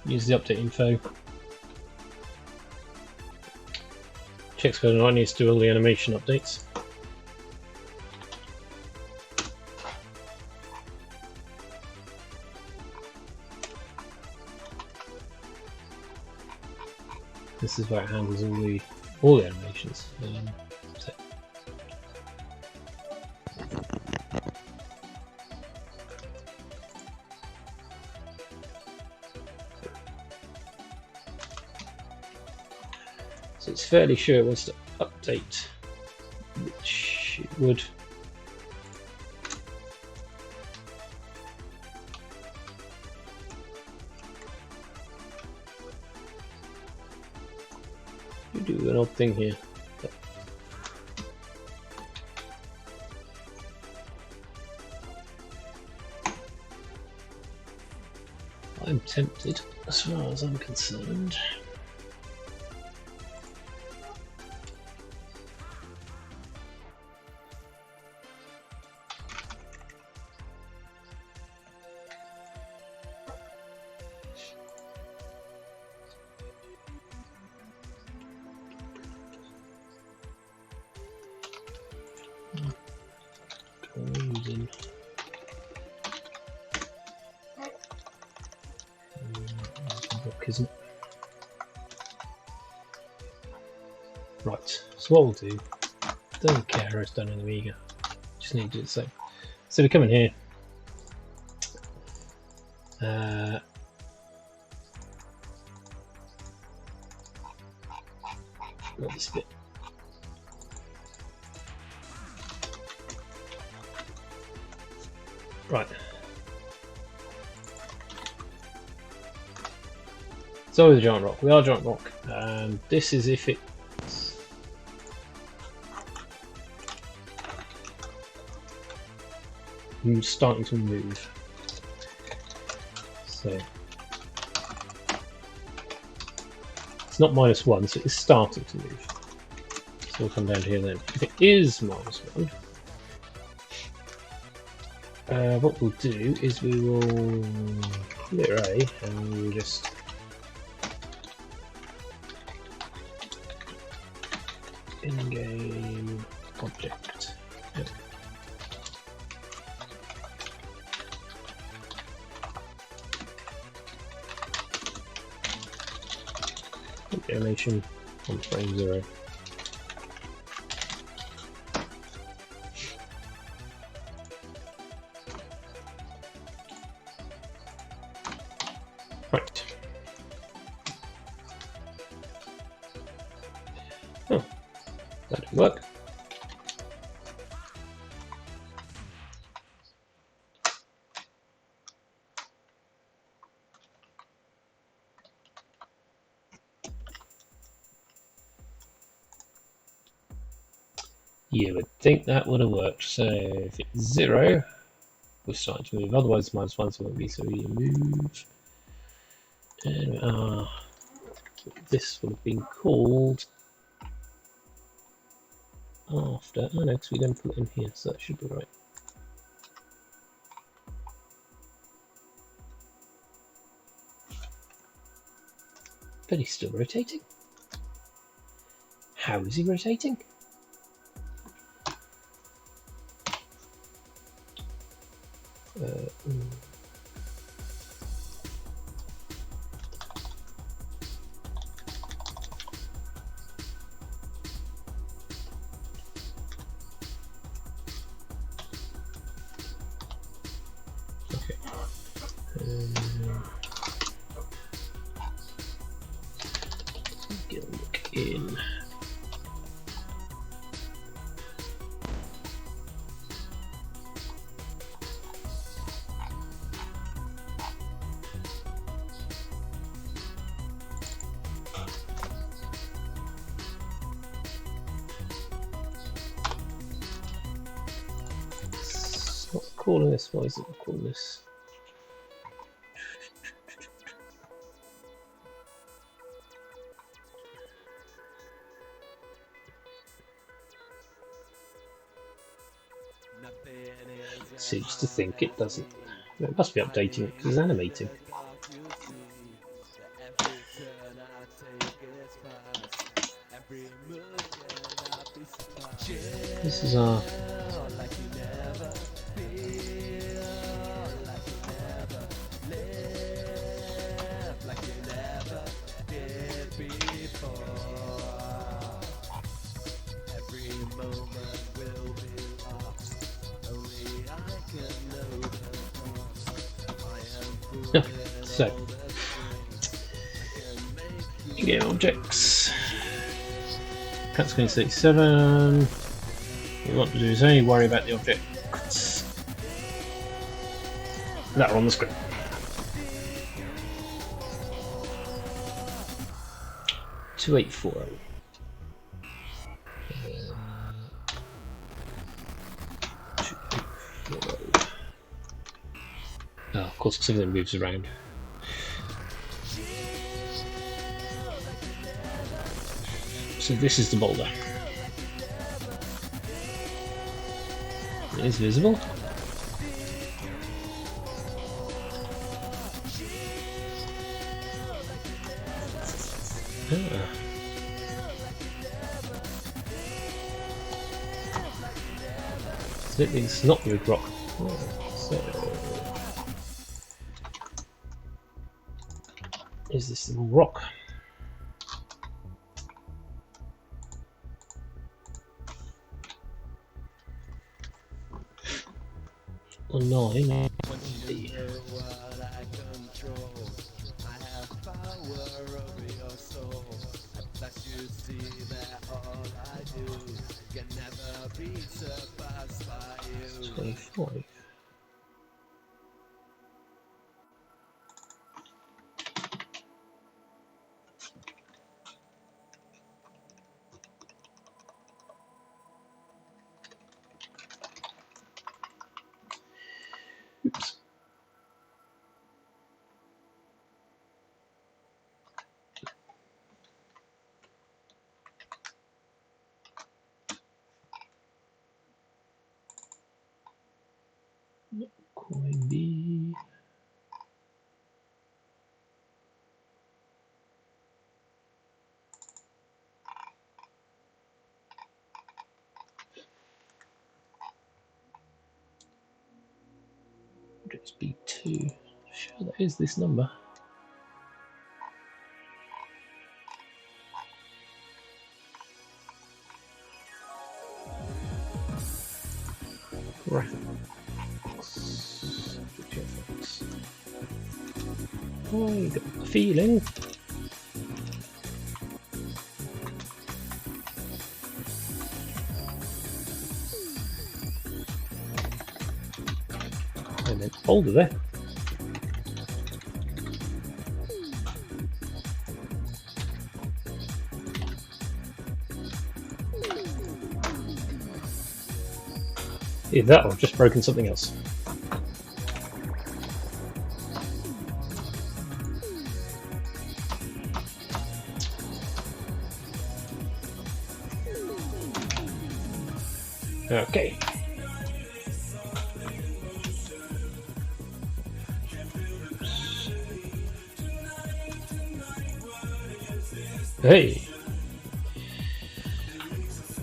use the update info. Checks whether or not it needs to do all the animation updates. This is where it handles all the animations. So it's fairly sure it wants to update, which it would. You do an odd thing here. I'm tempted, as far as I'm concerned. Isn't right. So what we'll do, don't care, it's done in Amiga. Just need to do the same. So we come in here. Got this bit. Right. So with the giant rock, we are giant rock. This is if it's starting to move. So it's not -1, so it's starting to move. So we'll come down to here then. If it is -1, what we'll do is we will clear A and we'll just in-game object. Yep. Animation on frame 0. Right. Oh. That didn't work. You would think that would have worked. So if it's 0, we're starting to move. Otherwise, -1, so it won't be. So we move. And this would have been called after. Oh no, because we didn't put it in here, so that should be right. But he's still rotating. How is he rotating? Okay. Get a look in. Calling this, why is it calling this? Seems to think it doesn't. It must be updating it because it's animating. Every mood cannot be surprised. This is our Like you never feel, like you never live, like you never did before. Every moment will be lost. Only I can know the cost. I am pulling so all the strings. I can make you game objects. Cut screen 37. What you want to do is only worry about the objects that are on the screen. Two 840. Oh, of course, some of them moves around. So this is the boulder. It is visible. Ah. So it's not the big rock. Oh, so is this little rock? Or 9. what I control. I have power over your soul. That you see that all I do can never be surpassed by you. 25. Oops. Coin B. Objects B2. Sure, that is this number. Graphics. I got the feeling. And then boulder there. Either that or I've just broken something else. Okay. Hey.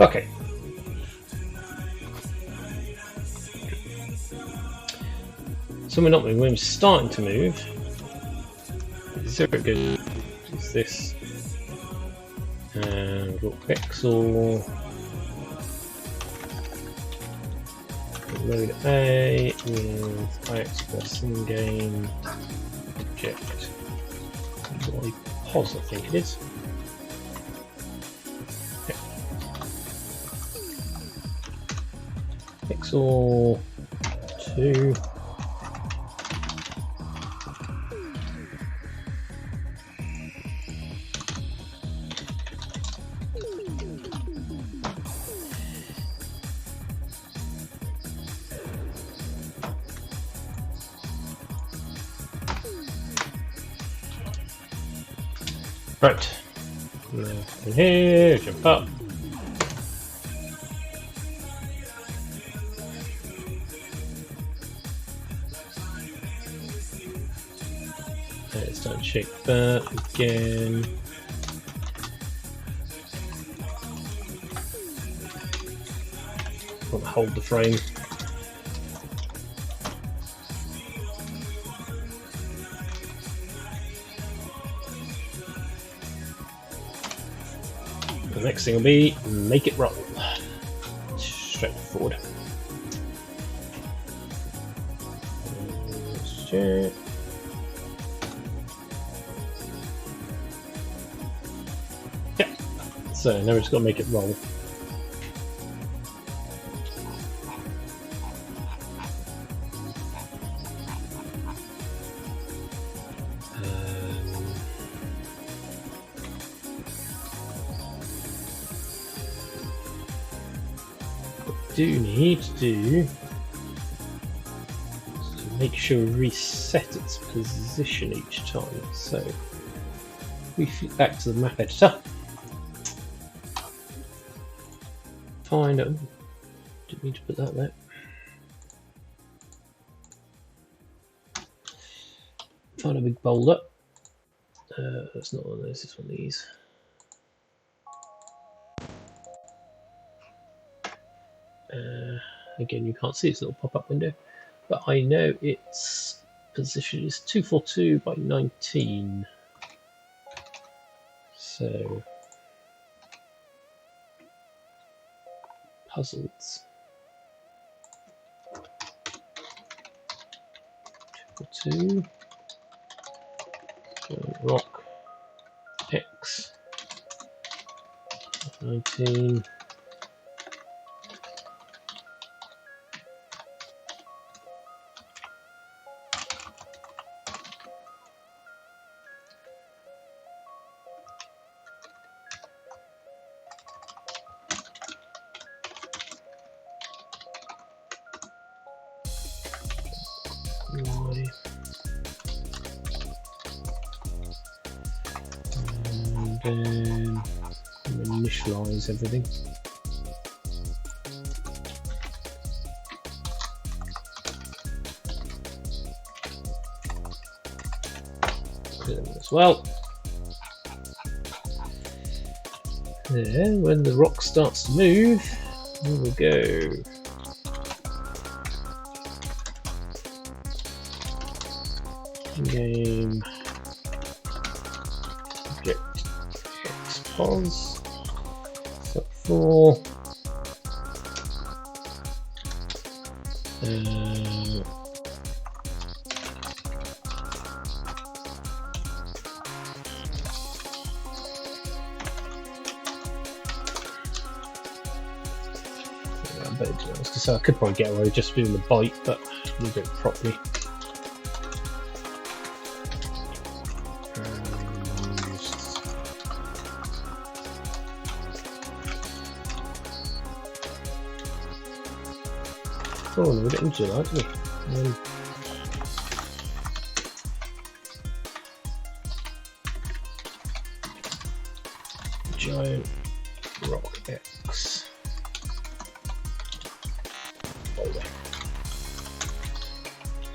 Okay. So we're not moving, we're starting to move. So it goes is this. And we've got pixel. Load A with iExpress in-game object. Pos, I think it is. Okay. Pixel 2. Right, now in here, jump up. Let's start to shake that again. hold the frame. The next thing will be make it roll. Straightforward. Check. Yeah. So now we're just got to make it roll. Do need to do is to make sure we reset its position each time. So we flip back to the map editor. Find it. Didn't mean to put that there. Find a big boulder. That's not one of those. It's one of these. Again, you can't see this little pop-up window, but I know its position is 242 by 19. So, puzzles. 242. Rock. X. 19. And then initialize everything. As well. There, when the rock starts to move, there we go. Game object expose set 4 so I could probably get away with just doing the bite, but we'll do it properly. Oh, we're getting to that, aren't we? Giant rock X. Boulder.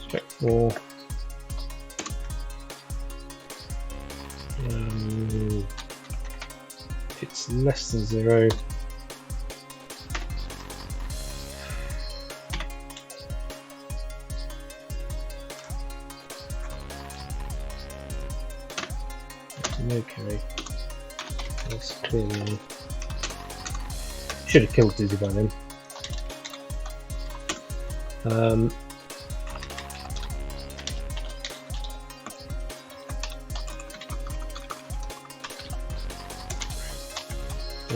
Spec 4. If it's less than 0. Okay, that's clearly should have killed Dizzy by then. Now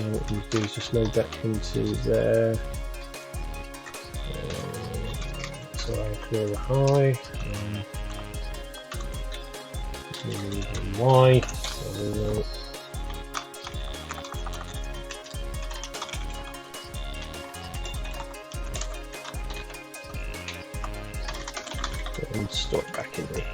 what we do is just load that into there. So I'll clear the high. Y. And store it back in there.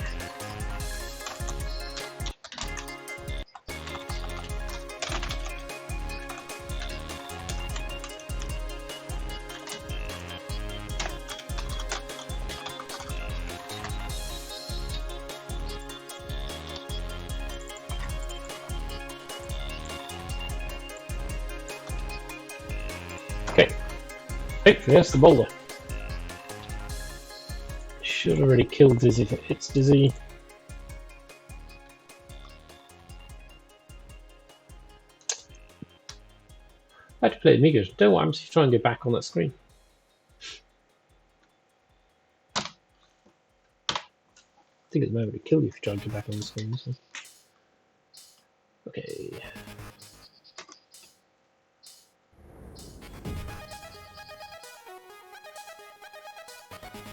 Hopefully that's the boulder. Should already kill Dizzy if it hits Dizzy. I had to play Amigos. Don't know what happens if you try and go back on that screen. I think it may already kill you if you try and go back on the screen. So. Okay.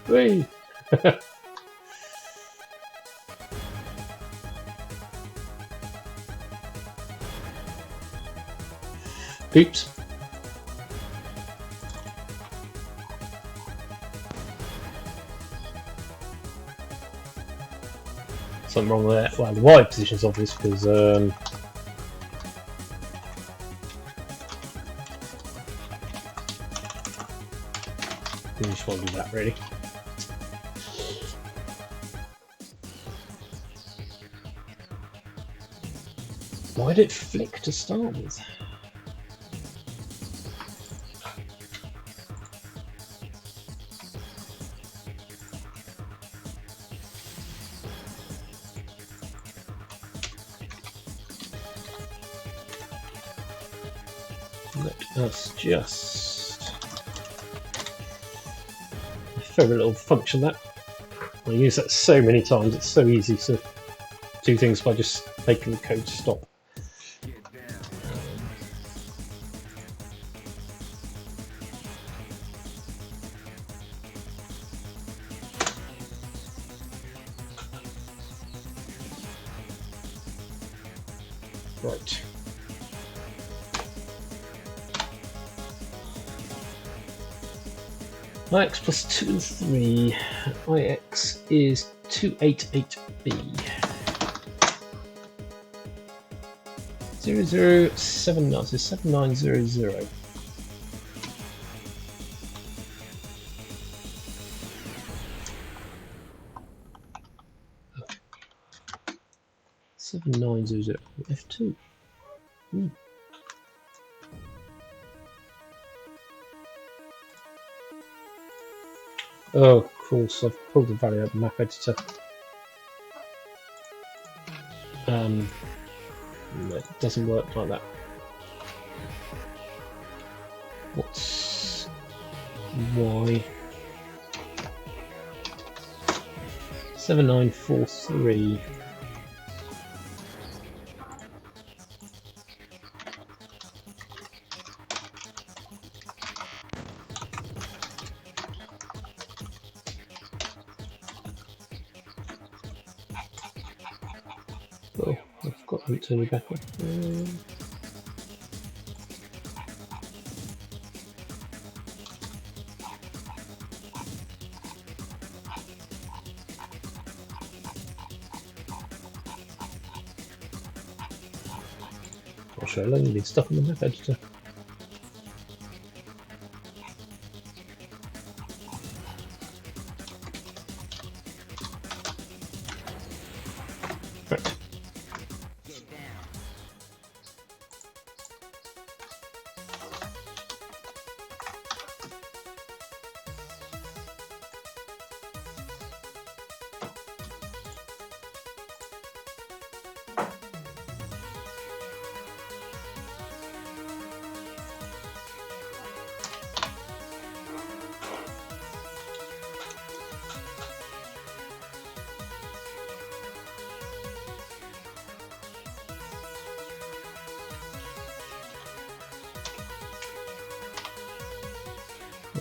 Whee! Oops. Something wrong with that. Well, the wide position is obvious because you just want to do that really. Why did it flick to start with? Let us just a favorite little function that I use that so many times. It's so easy to do things by just making the code stop. Right. IX plus 2 and 3. IX is 288B. 0079, so 7900. Okay. 7900 F2. Oh, of course, I've pulled the value out of the map editor. It doesn't work like that. What's Y? 7943. Oh, I forgot to turn you back on. I'll show you the stuff in the map editor. Right.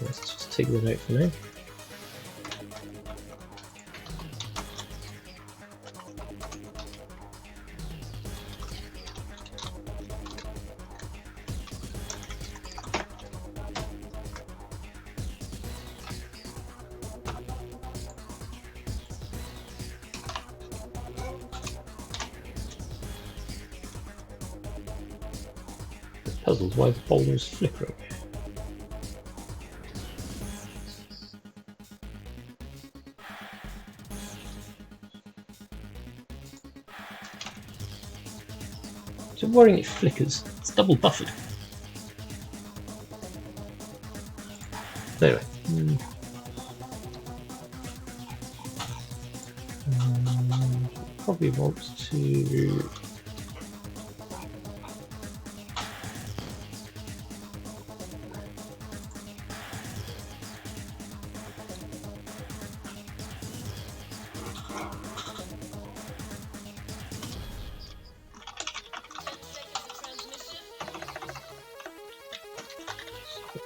Let's just take the note for now. Puzzles why the boulder's flickering. So worrying it flickers. It's double buffered. Anyway. Probably want to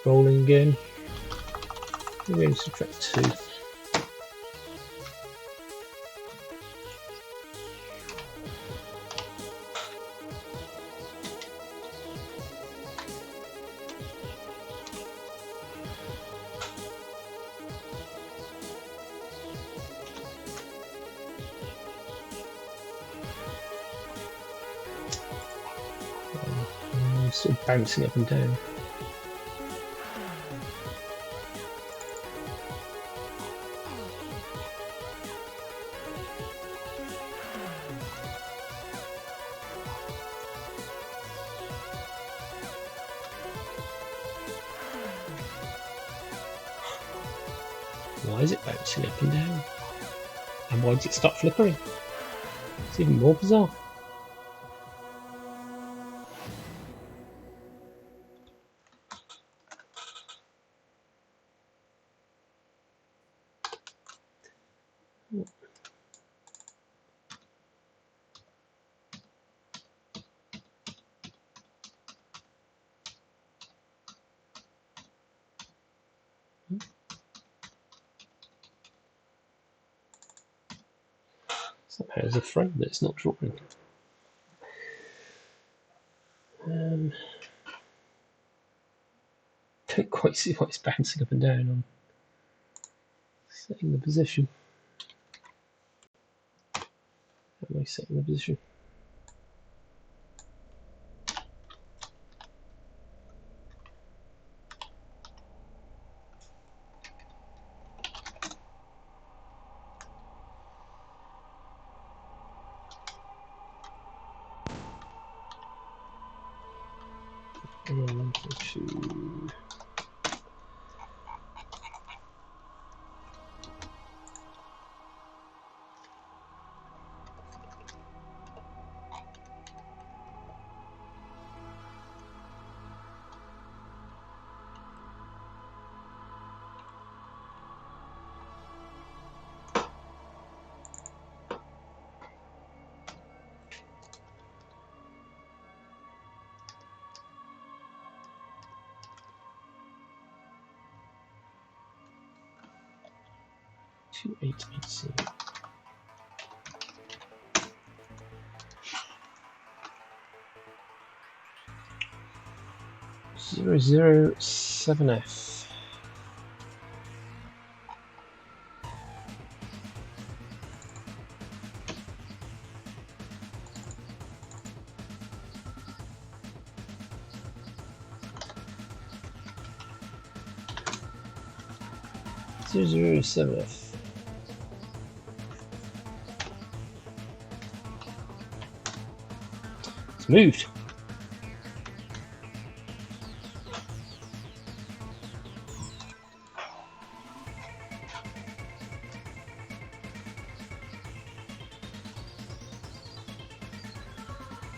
rolling again. We're going to subtract 2. Sort of bouncing up and down. Why is it bouncing up and down? And why does it stop flickering? It's even more bizarre. Somehow there's a frame that's not drawing. Don't quite see why it's bouncing up and down on setting the position. How am I setting the position? One, two. 2887. 007F. Zero 7F. It's moved.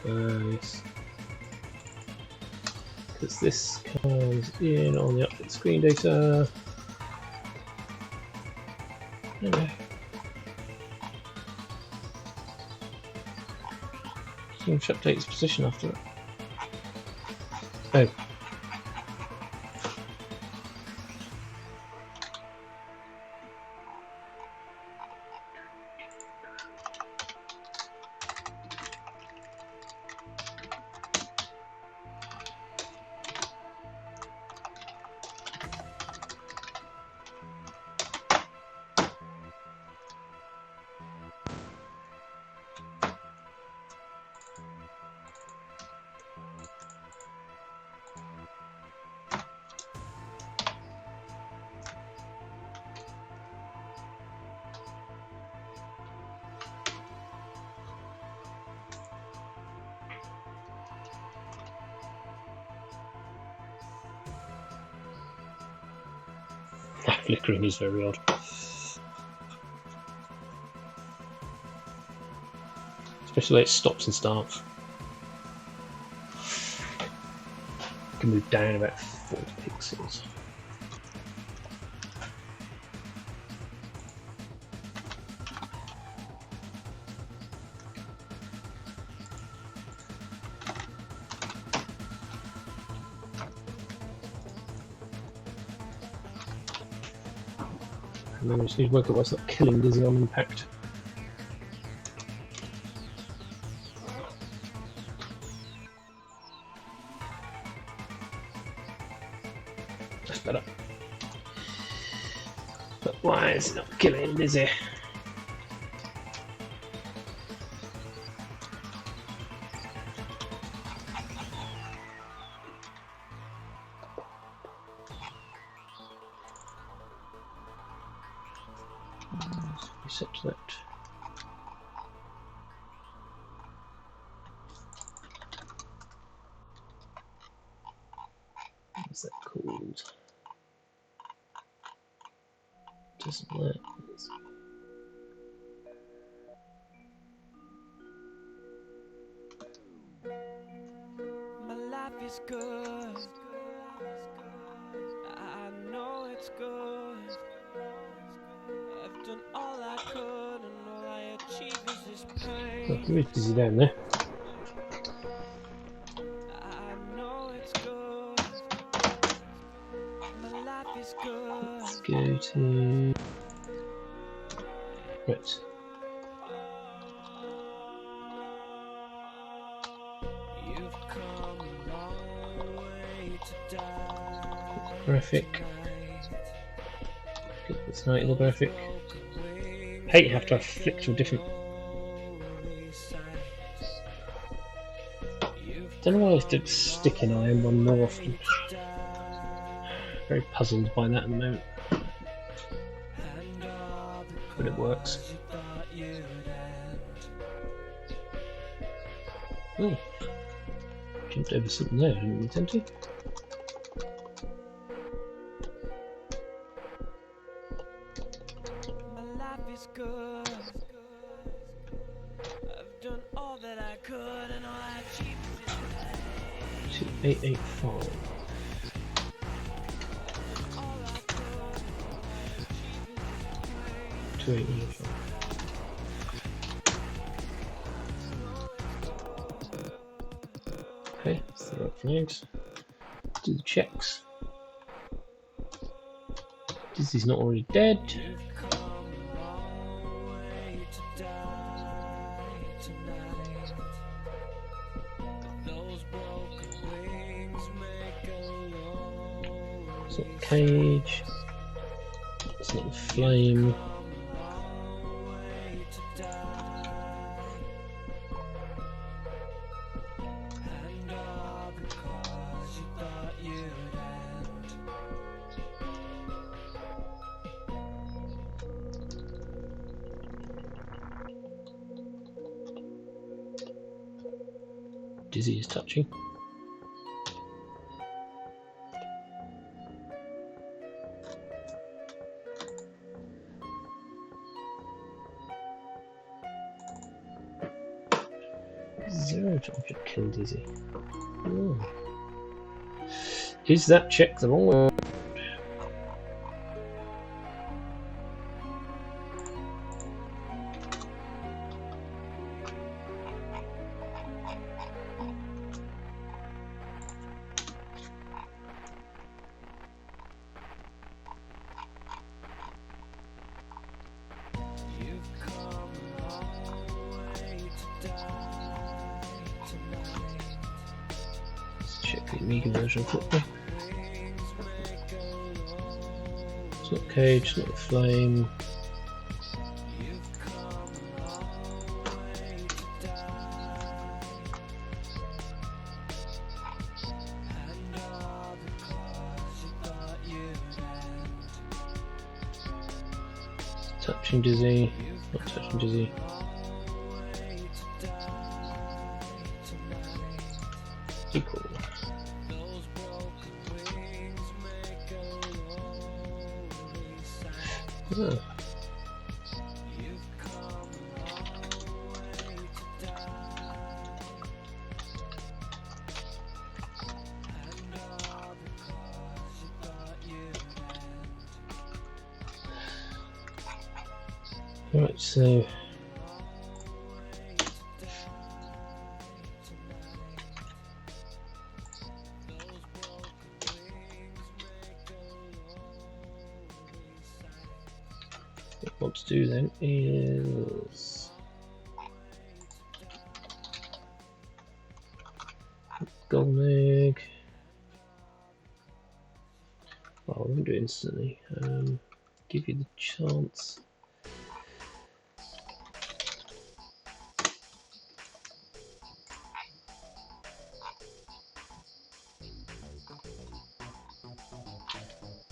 Yes. Because this comes in on the update screen data. Anyway. Change update its position after it. Oh. flickering is very odd. Especially when it stops and starts. You can move down about 40 pixels. And then we just need to work out what's not killing Dizzy on impact. That's better. But why is it not killing Dizzy? Reset to that. What's that called? Doesn't work. My life is good. I know it's good. I've done all I could, and all I achieve is this pain. There is Dizzy down there. I know it's good. My life is good. Let's go to... Right. You've come a long way to die. Graphic. Get this right in the graphic. Hate you have to have flick to a different. Don't know why I have to stick in iron one more often. Very puzzled by that at the moment. But it works. Oh. Jumped over something there, I didn't intend to. My life is good. I've done all that I could, and all I achieved is 2885. all I could. 2885. Okay, that's the right flags. Do the checks. Dizzy's not already dead. You've come a long way to die tonight. Those broken wings make a lonely It's not the cage. It's not the flame. long way to die. And all because you thought you'd end. Dizzy is touching. Zero to object kill Dizzy. Oh. Is that check the wrong way? You've come a long way to die tonight. Let's check the Amiga version quickly. Wings make a lonely. It's not cage, it's not the flame. You've come a long way to die. And all because you thought you'd end. Touching Dizzy, not touching Dizzy. Way to die tonight. Equal. Those broken wings make a lonely Oh. Right, so what to do then is golden egg. Well, I won't do it instantly. Give you the chance.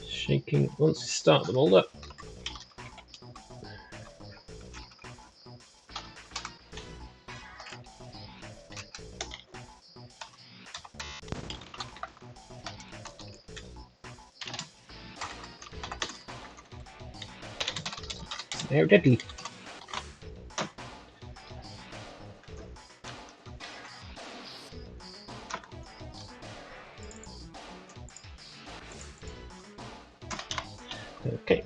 Shaking once you start the boulder. They're deadly. Okay.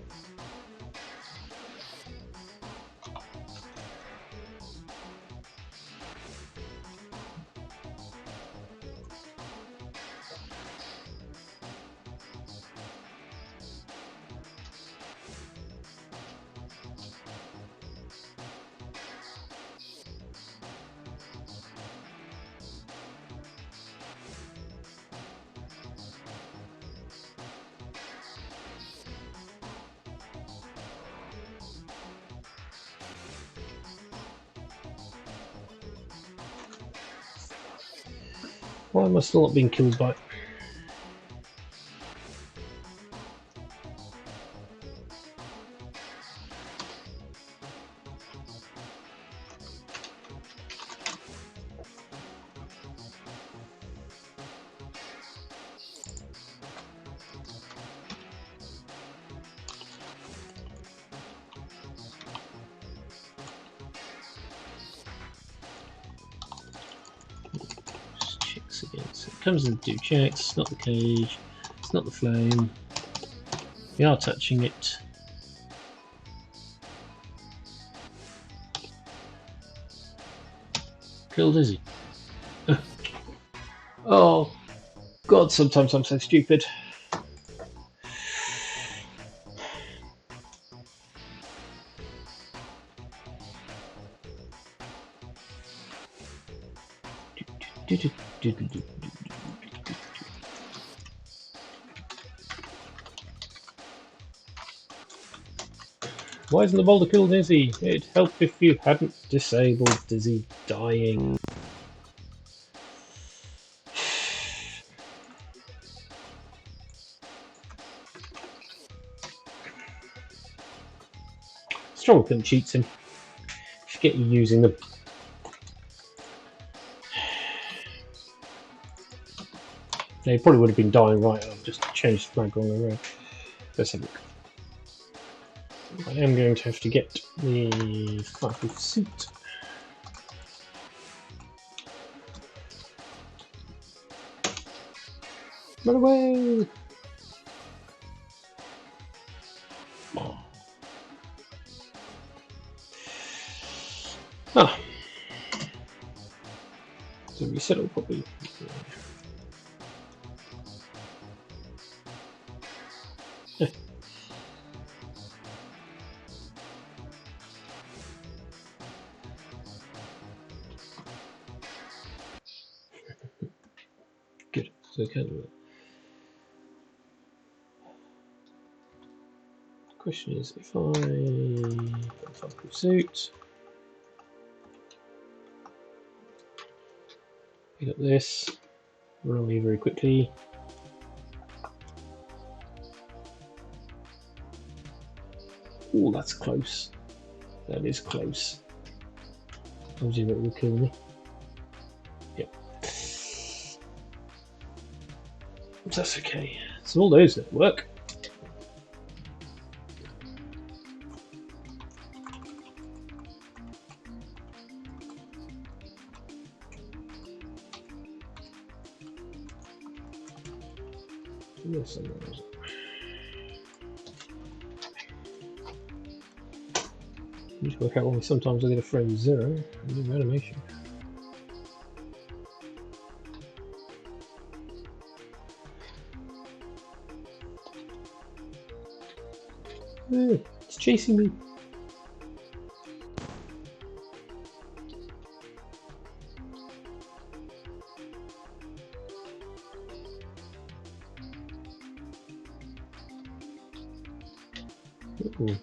Why am I still not being killed by it? Checks again. So it comes in do checks. It's not the cage. It's not the flame. We are touching it. Killed is he? Oh God! Sometimes I'm so stupid. Why isn't the boulder killed Dizzy? It'd help if you hadn't disabled Dizzy dying. Strong pin cheats him. Should get you using them. They probably would have been dying right. I've just changed the flag on the road. Let's have a look. I am going to have to get the fireproof suit. Run away! Ah. So resettle probably. Good. So kind of. Question is, if I fireproof suit, pick up this, run away very quickly. Oh, that's close. That is close. Told you that will kill me. Yep. That's okay. So all those that work. Yes, I know. You just work out why sometimes I get a frame 0 in animation. It's chasing me. Ooh.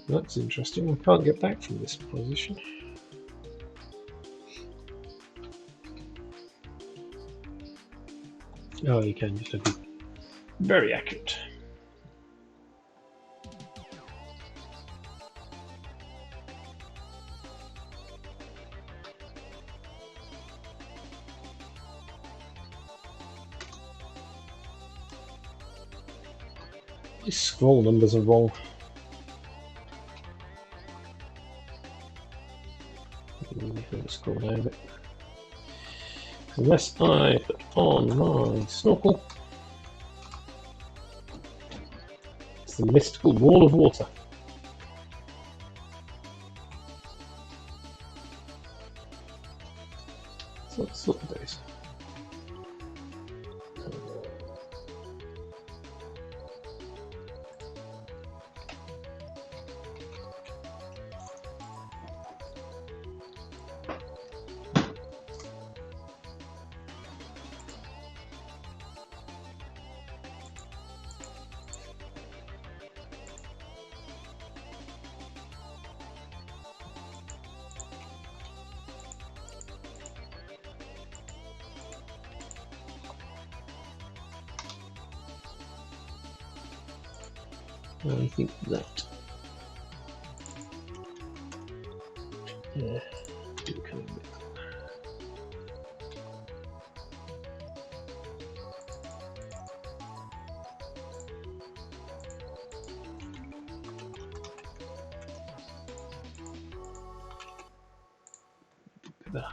That's interesting. I can't get back from this position. Oh, you can, just have to be very accurate. These scroll numbers are wrong. Scroll down a bit. Unless I put on my snorkel, it's the mystical wall of water. So let's look at those. I think that. Yeah, there.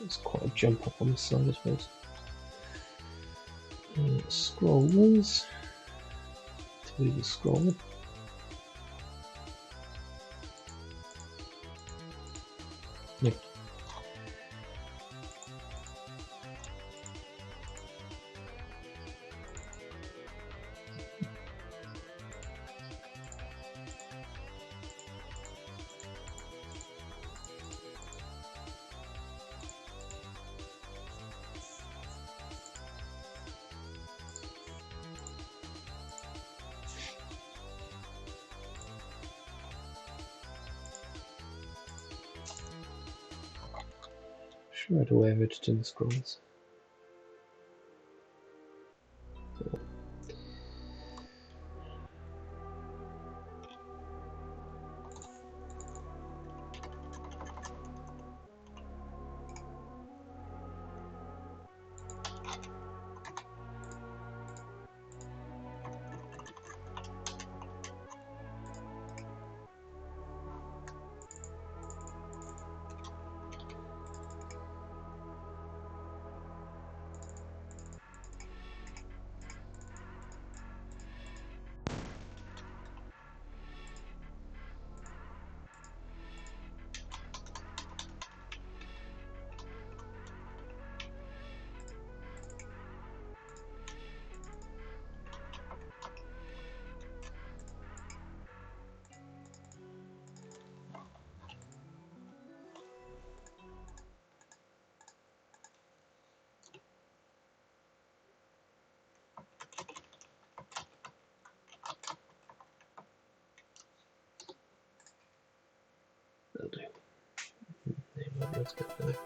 It's quite a jump up on this side, I suppose. Scrolls. To the scroll. Yeah. Right away, I've edited the scrolls. let's get there.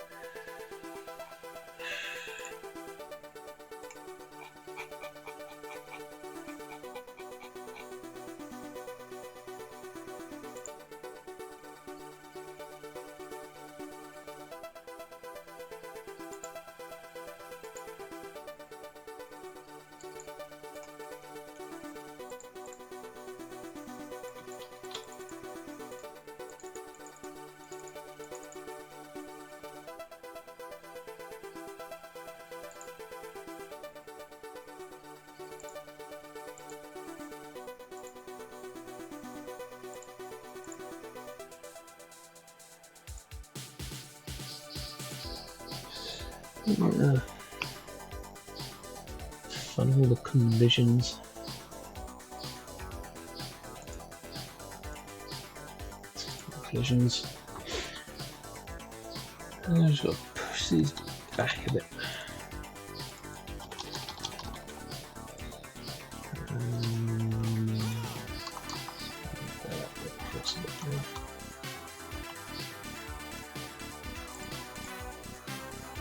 Funnel the collisions. Collisions. And I've just got to push these back a bit.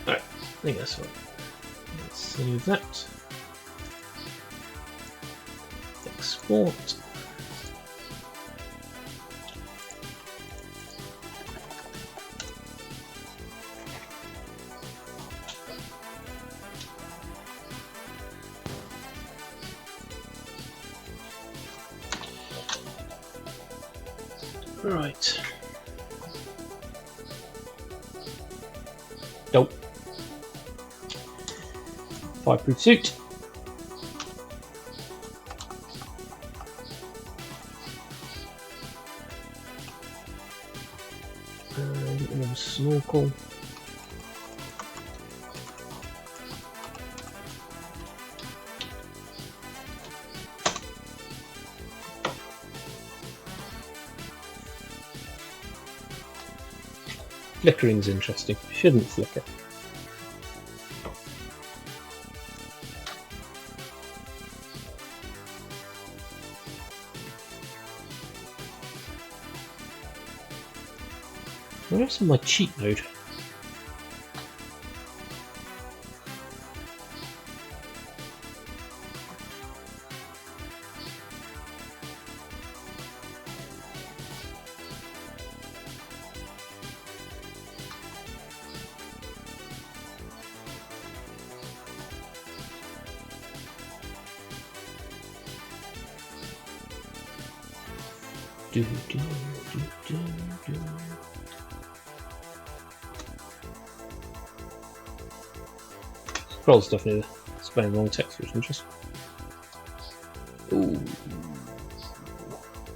Alright, I think that's fine. Let's save that. Export. Right. Nope. Fireproof suit. Another snorkel. Flickering's interesting. Shouldn't flicker. Where's my cheat mode? Scroll stuff near the spelling wrong text, which is interesting. Ooh,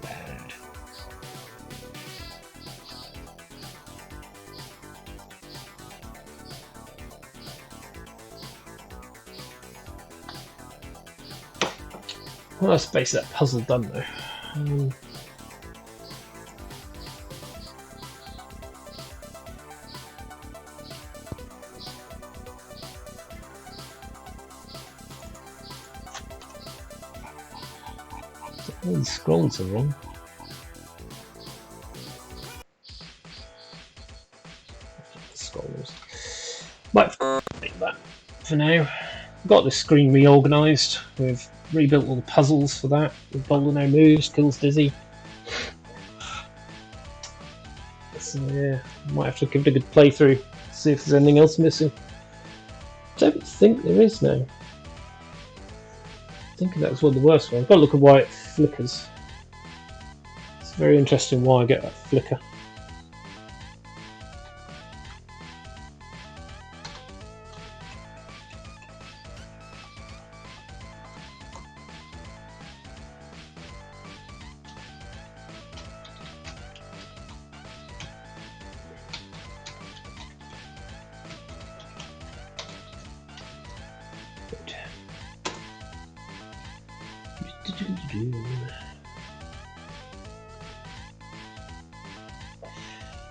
bad. Well, that's basically that puzzle done though. All the scrolls are wrong. The scrolls. Might make that for now. Got this screen reorganised. We've rebuilt all the puzzles for that. The boulder now moves, kills Dizzy. So yeah, might have to give it a good playthrough. See if there's anything else missing. Don't think there is now. I think that was one of the worst ones. I've got to look at why it flickers. It's very interesting why I get that flicker.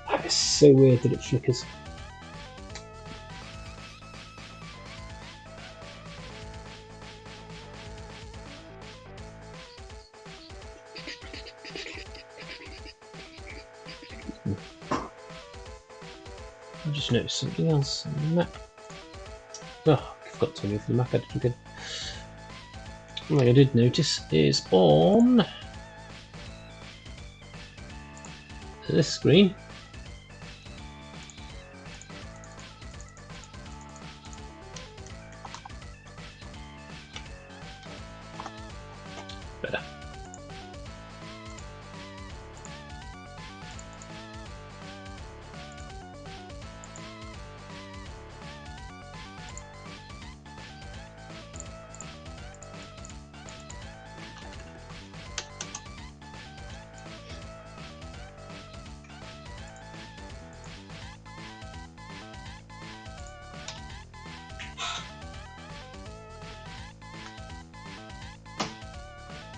That is so weird that it flickers. I'll just just noticed something else on the map. Oh, I forgot to move the map editor again. One thing I did notice is on this screen. Better.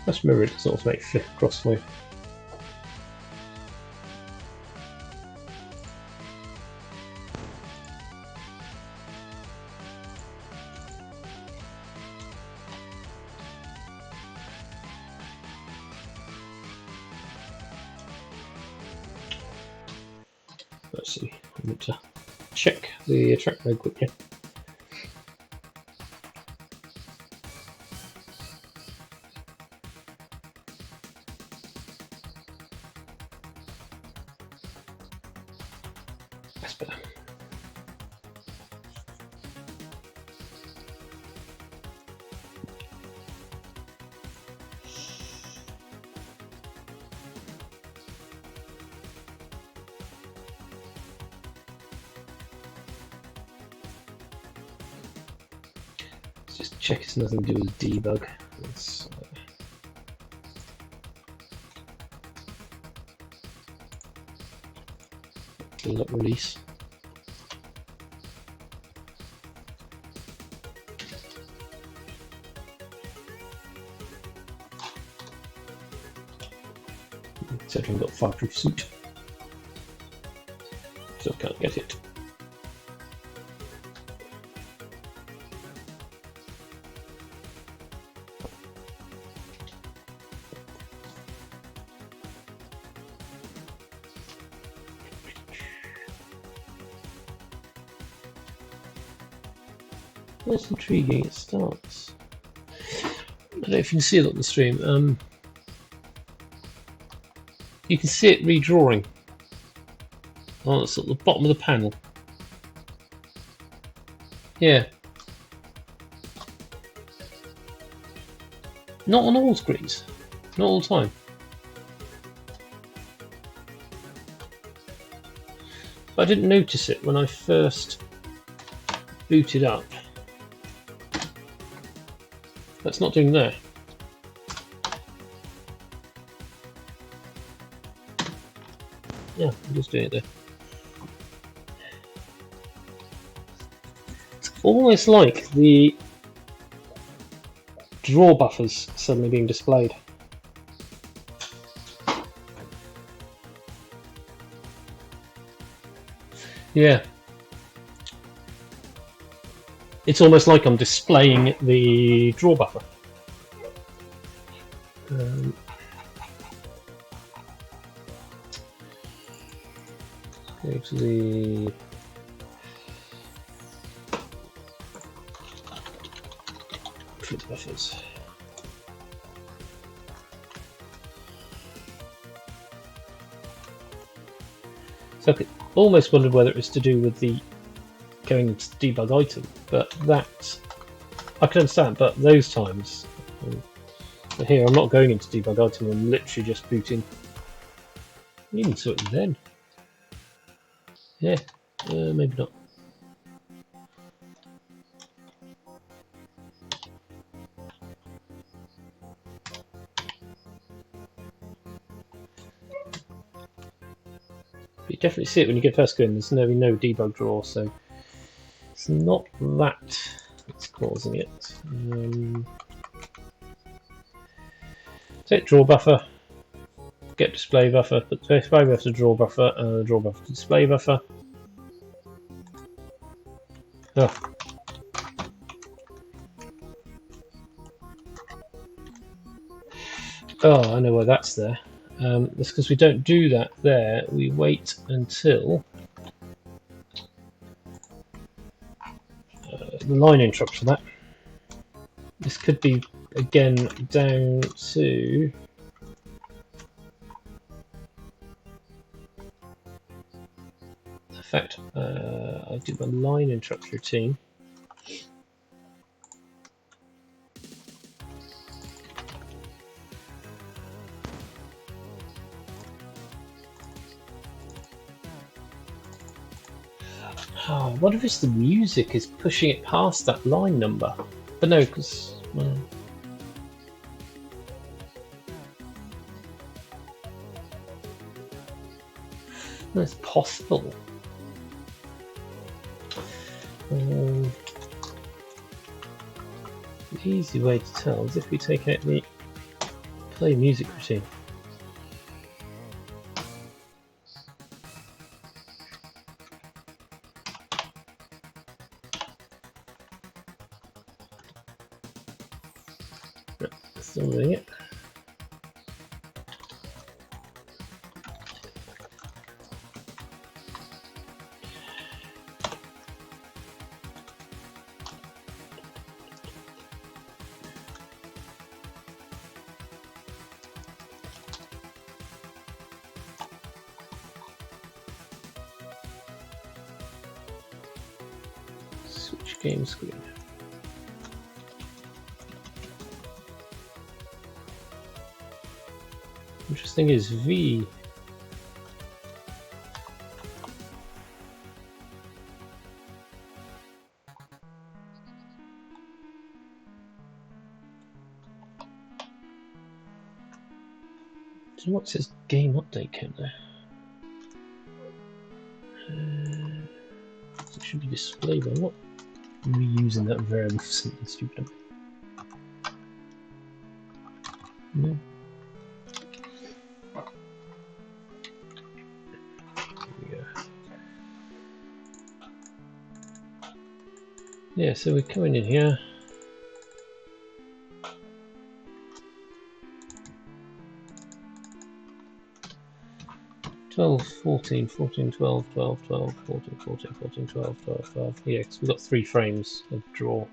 Let's mirror it, sort of make it flip across for you. Let's see, I need to check the track mode quickly. That's better. Let's just check it's nothing to do with debug. Let's, lock release. Considering I've got fireproof suit, so I can't get it. That's intriguing, it starts. I don't know if you can see it on the stream. You can see it redrawing. Oh, it's at the bottom of the panel. Yeah. Not on all screens. Not all the time. I didn't notice it when I first booted up. That's not doing there. Yeah, I'm just doing it there. It's almost like the draw buffers suddenly being displayed. Yeah. It's almost like I'm displaying the draw buffer. Go to the flip buffers. So I could almost wondered whether it was to do with the going into debug item, but that I can understand. But those times, here I'm not going into debug item. I'm literally just booting. You even saw it then. Yeah, maybe not. You definitely see it when you get first going. There's no debug draw, so it's not that that's causing it. Take draw buffer, get display buffer, put display buffer to draw buffer, draw buffer to display buffer. Oh. Oh, I know why that's there. That's because we don't do that there. We wait until the line interrupts for that. This could be again down to the fact I do the line interrupt routine. Oh, what if it's the music is pushing it past that line number? But no, because well, it's possible. The easy way to tell is if we take out the play music routine. Still doing it. Switch game screen. Interesting is V. So what says game update count there? It should be displayed. I'm not reusing that variable for something stupid. No. Yeah, so we're coming in here. Twelve, 14, 14, 12, 12, 12, 14, 14, 14, 12, 12, 12. Yeah, because we've got 3 frames of draw.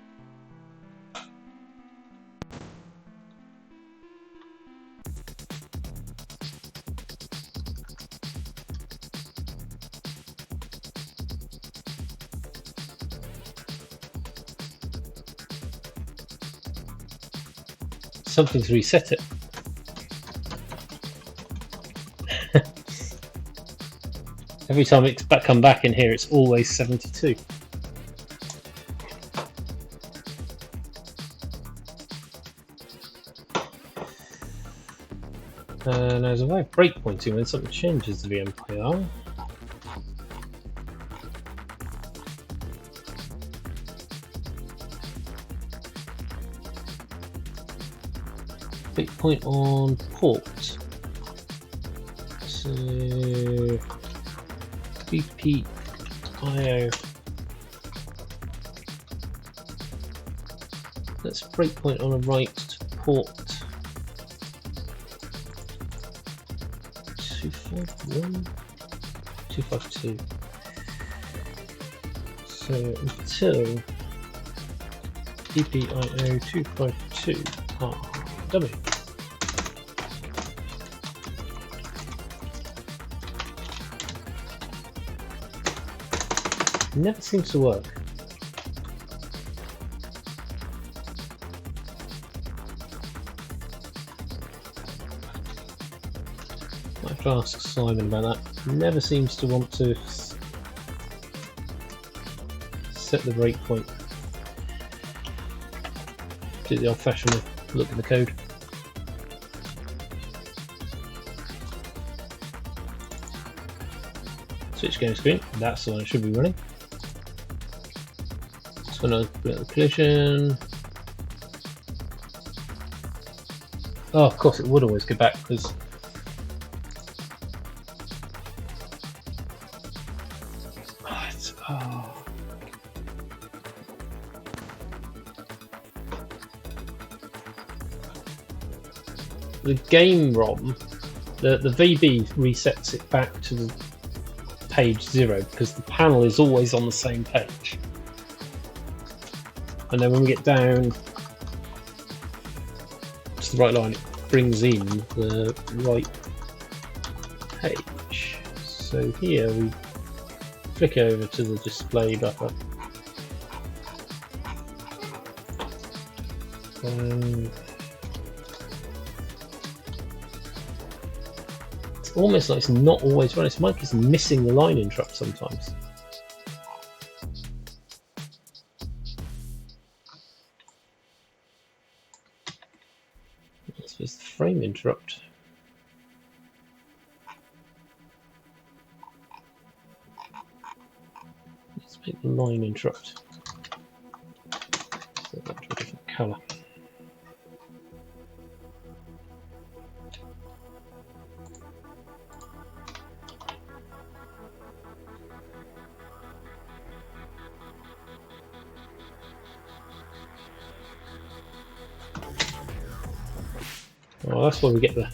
Something's reset it. Every time it's come back in here, it's always 72. Now there's a way of breakpointing when something changes the MPR. Breakpoint on port. So BPIO. Let's breakpoint on a write to port 251, 252. So until BPIO 252 W. Never seems to work. I have to ask Simon about that. Never seems to want to set the breakpoint. Do the old-fashioned way. Look at the code. Switch game screen. That's the one it should be running. So when I put the collision. Oh, of course it would always go back because. The game ROM, the VB resets it back to the page 0 because the panel is always on the same page. and then when we get down to the right line, it brings in the right page. So here we flick over to the display buffer, and it's almost like it's not always running. It's like it's missing the line interrupt sometimes. This was the frame interrupt. Let's make the line interrupt. Set that to a different colour. Well, that's where we get the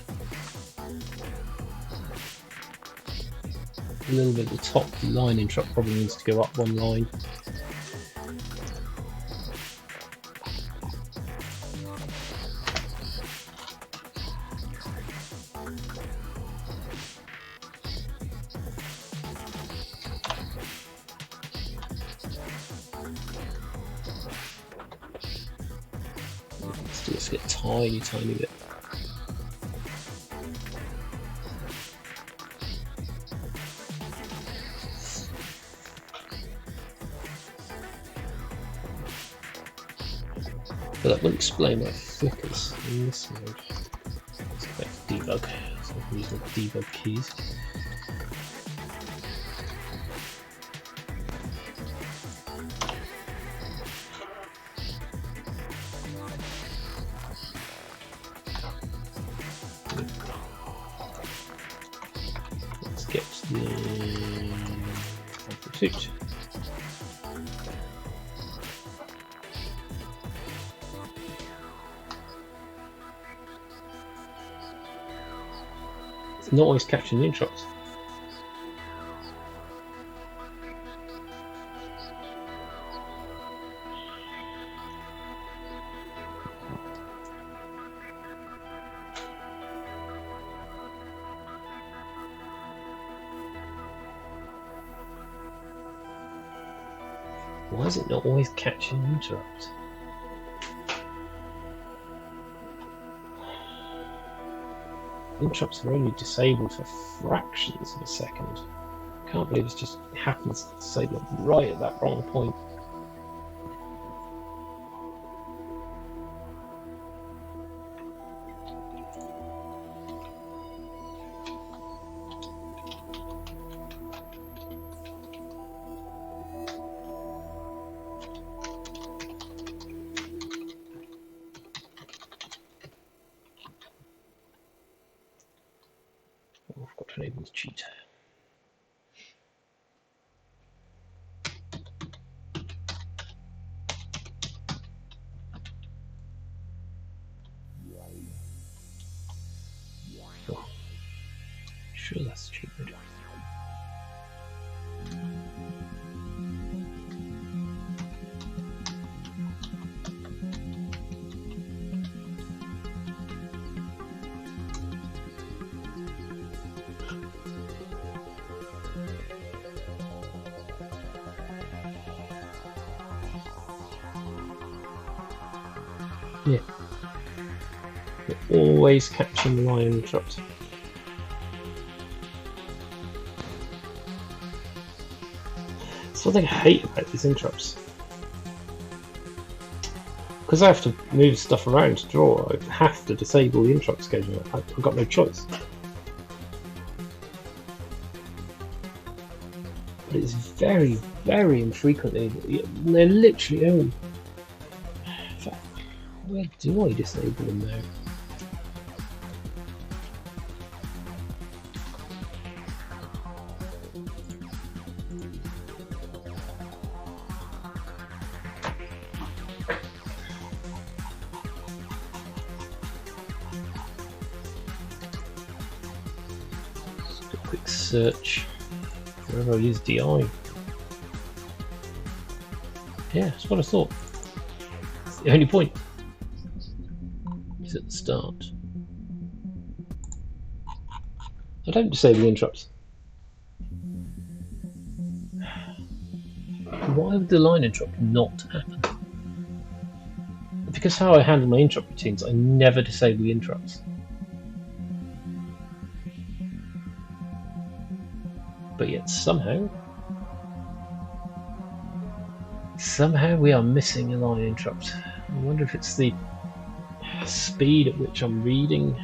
a little bit at the top. The line interrupt probably needs to go up one line. Let's do this a tiny bit. But that wouldn't display my flickers in this mode. Let's go back to debug, so I can use my debug keys. Let's get the amplitude. Not always catching the interrupts. Why is it not always catching the interrupts? Interrupts are only disabled for fractions of a second. Can't believe it just happens to disable it right at that wrong point. Oh, I've got to enable the cheat. Oh, sure that's cheat mode. Yeah. You're always catching the line interrupt. That's what I hate about these interrupts. Because I have to move stuff around to draw, I have to disable the interrupt schedule. I've got no choice. But it's very, very infrequently. They're literally only. Where do I disable them now? Just a quick search. Wherever I use DI. Yeah, that's what I thought. the only point. Is at the start. I don't disable interrupts. Why would the line interrupt not happen? Because how I handle my interrupt routines, I never disable the interrupts. But yet somehow we are missing a line interrupt. I wonder if it's the speed at which I'm reading.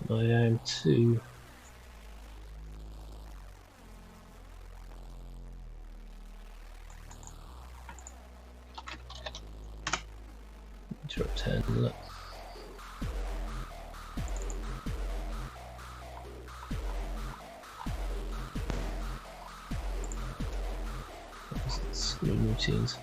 I am too. Interrupt handler. Screen routines.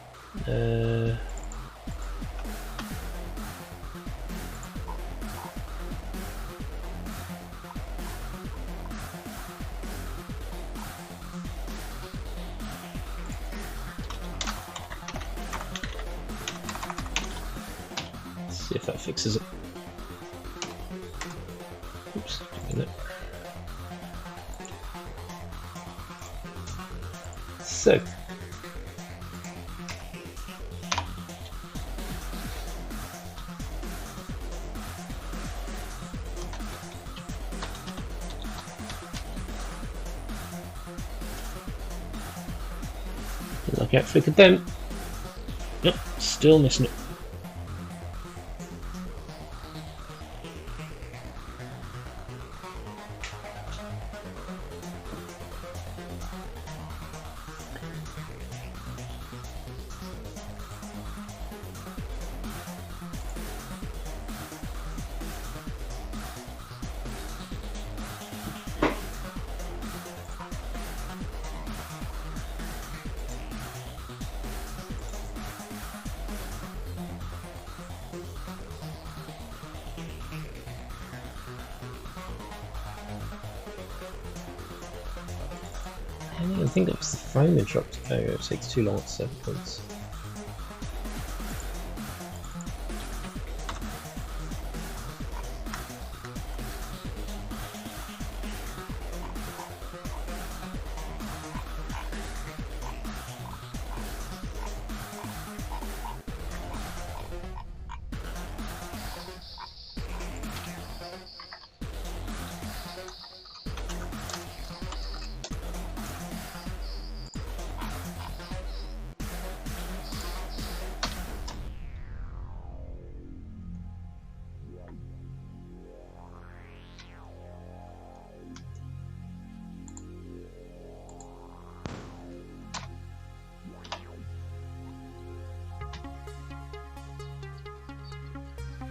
See if that fixes it. Oops, no. So look out, flickered them. Yep, still missing it. I think that was the frame interrupt. Oh, it takes too long at 7 points.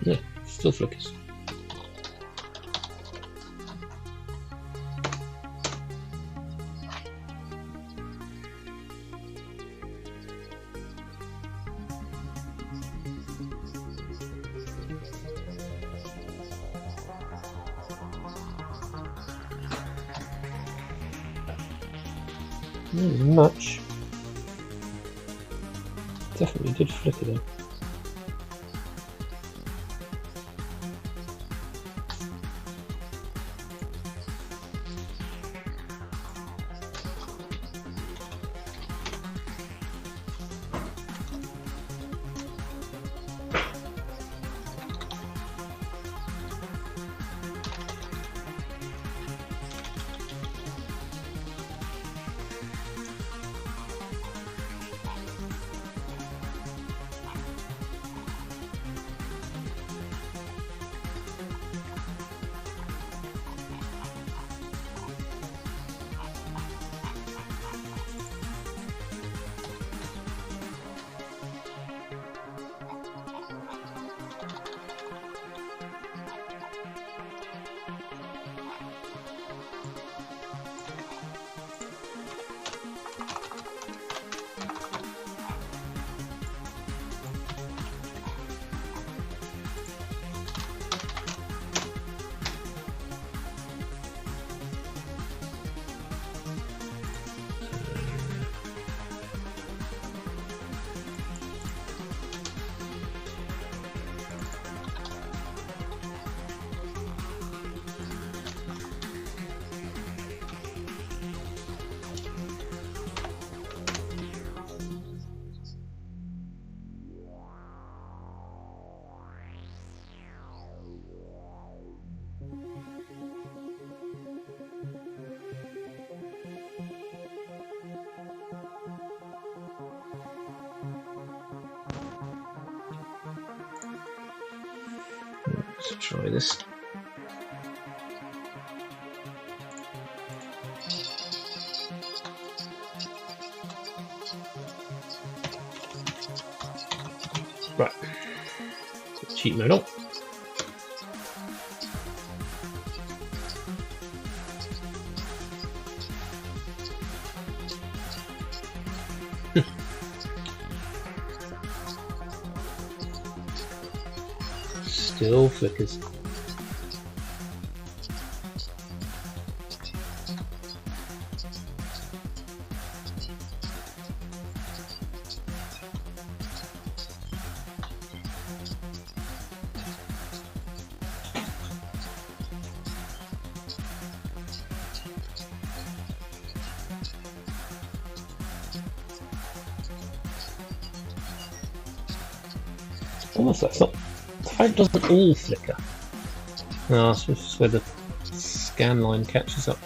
Yeah, still flickers. Not much. Definitely did flicker though. Let's try this. Right. Cheat mode on. Still flickers. Almost that's not. The fact doesn't all flicker. No, it's just where the scan line catches up.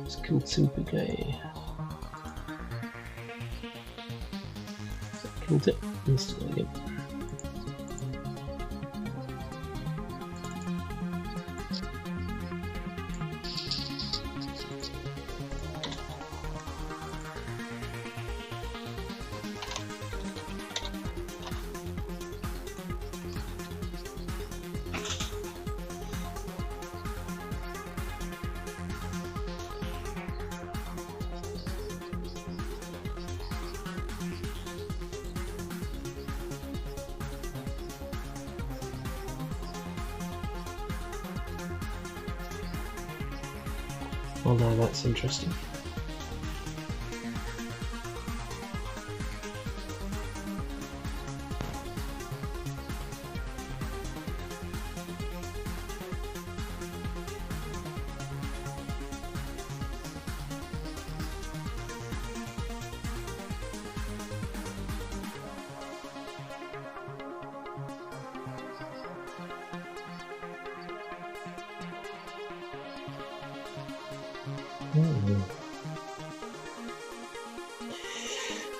It's killed Super Gay. Killed it instantly. Oh no, that's interesting.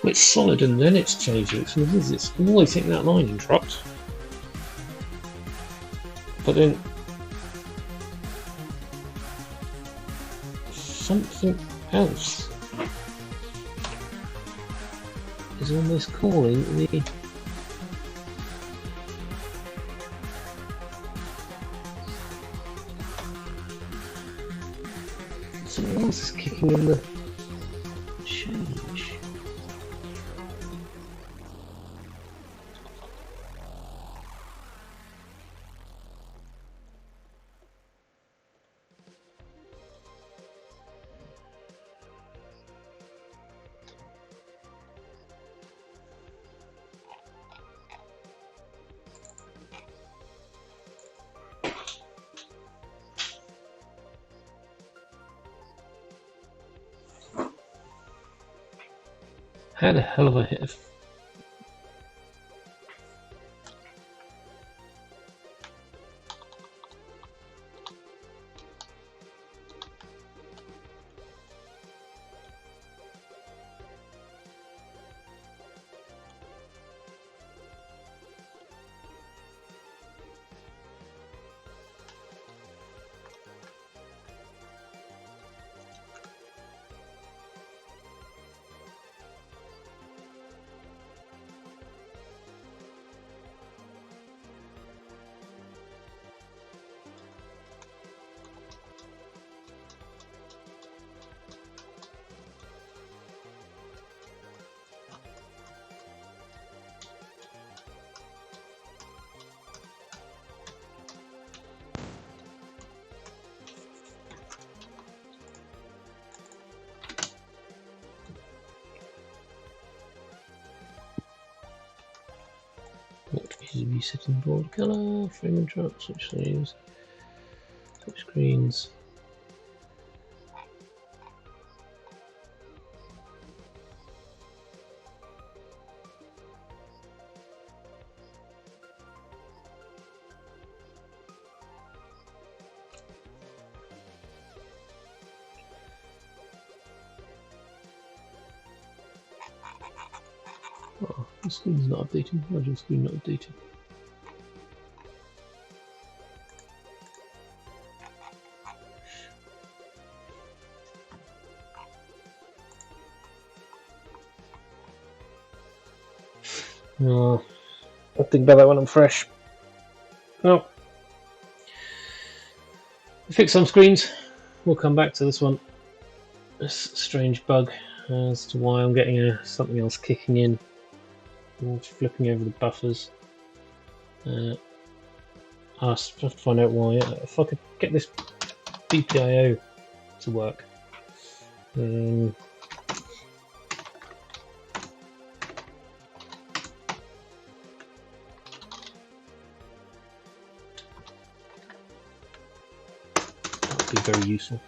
Well, it's solid and then it's changed its visits. It's always hitting that line interrupt. But then something else is almost calling the something else is kicking in the change. Had a hell of a hit. What is the setting board color? Frame and drop, switch sleeves, switch screens. The screen's not updating. Why is the screen not updating? I'll think about that when I'm fresh. No. We fixed some screens. We'll come back to this one. This strange bug as to why I'm getting something else kicking in. Flipping over the buffers. I'll have to find out why. If I could get this BPIO to work. Be very useful.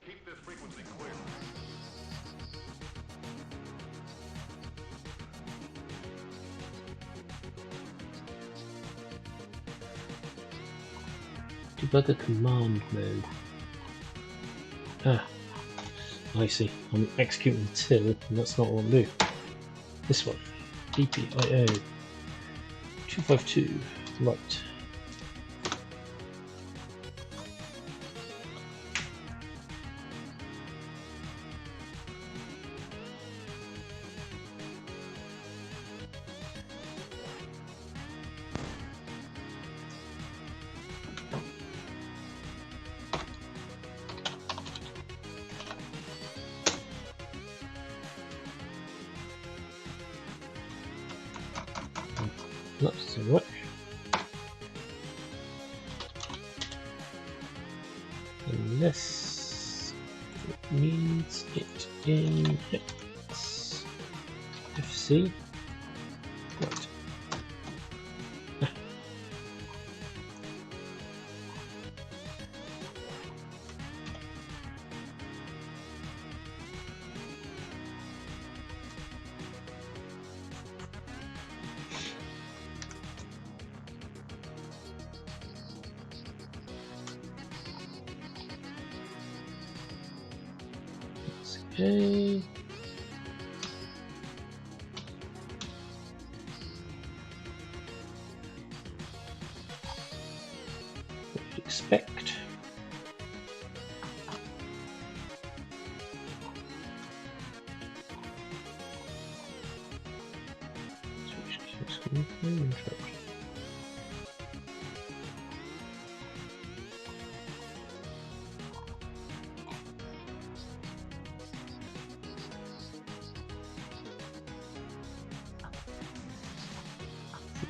Keep this frequency clear. Debugger command mode. Ah, I see. I'm executing the till, and that's not what I'll do. This one. DPIO 252, right. That's so much. Unless it needs it in X. FC. Right. Okay. What you'd expect.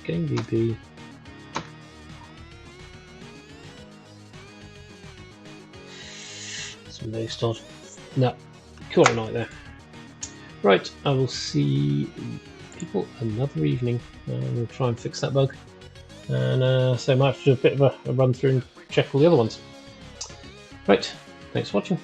Game VB. Some low start. No, call it a night there. Right, I will see people another evening. We'll try and fix that bug. And so I might have to do a bit of a run through and check all the other ones. Right, thanks for watching.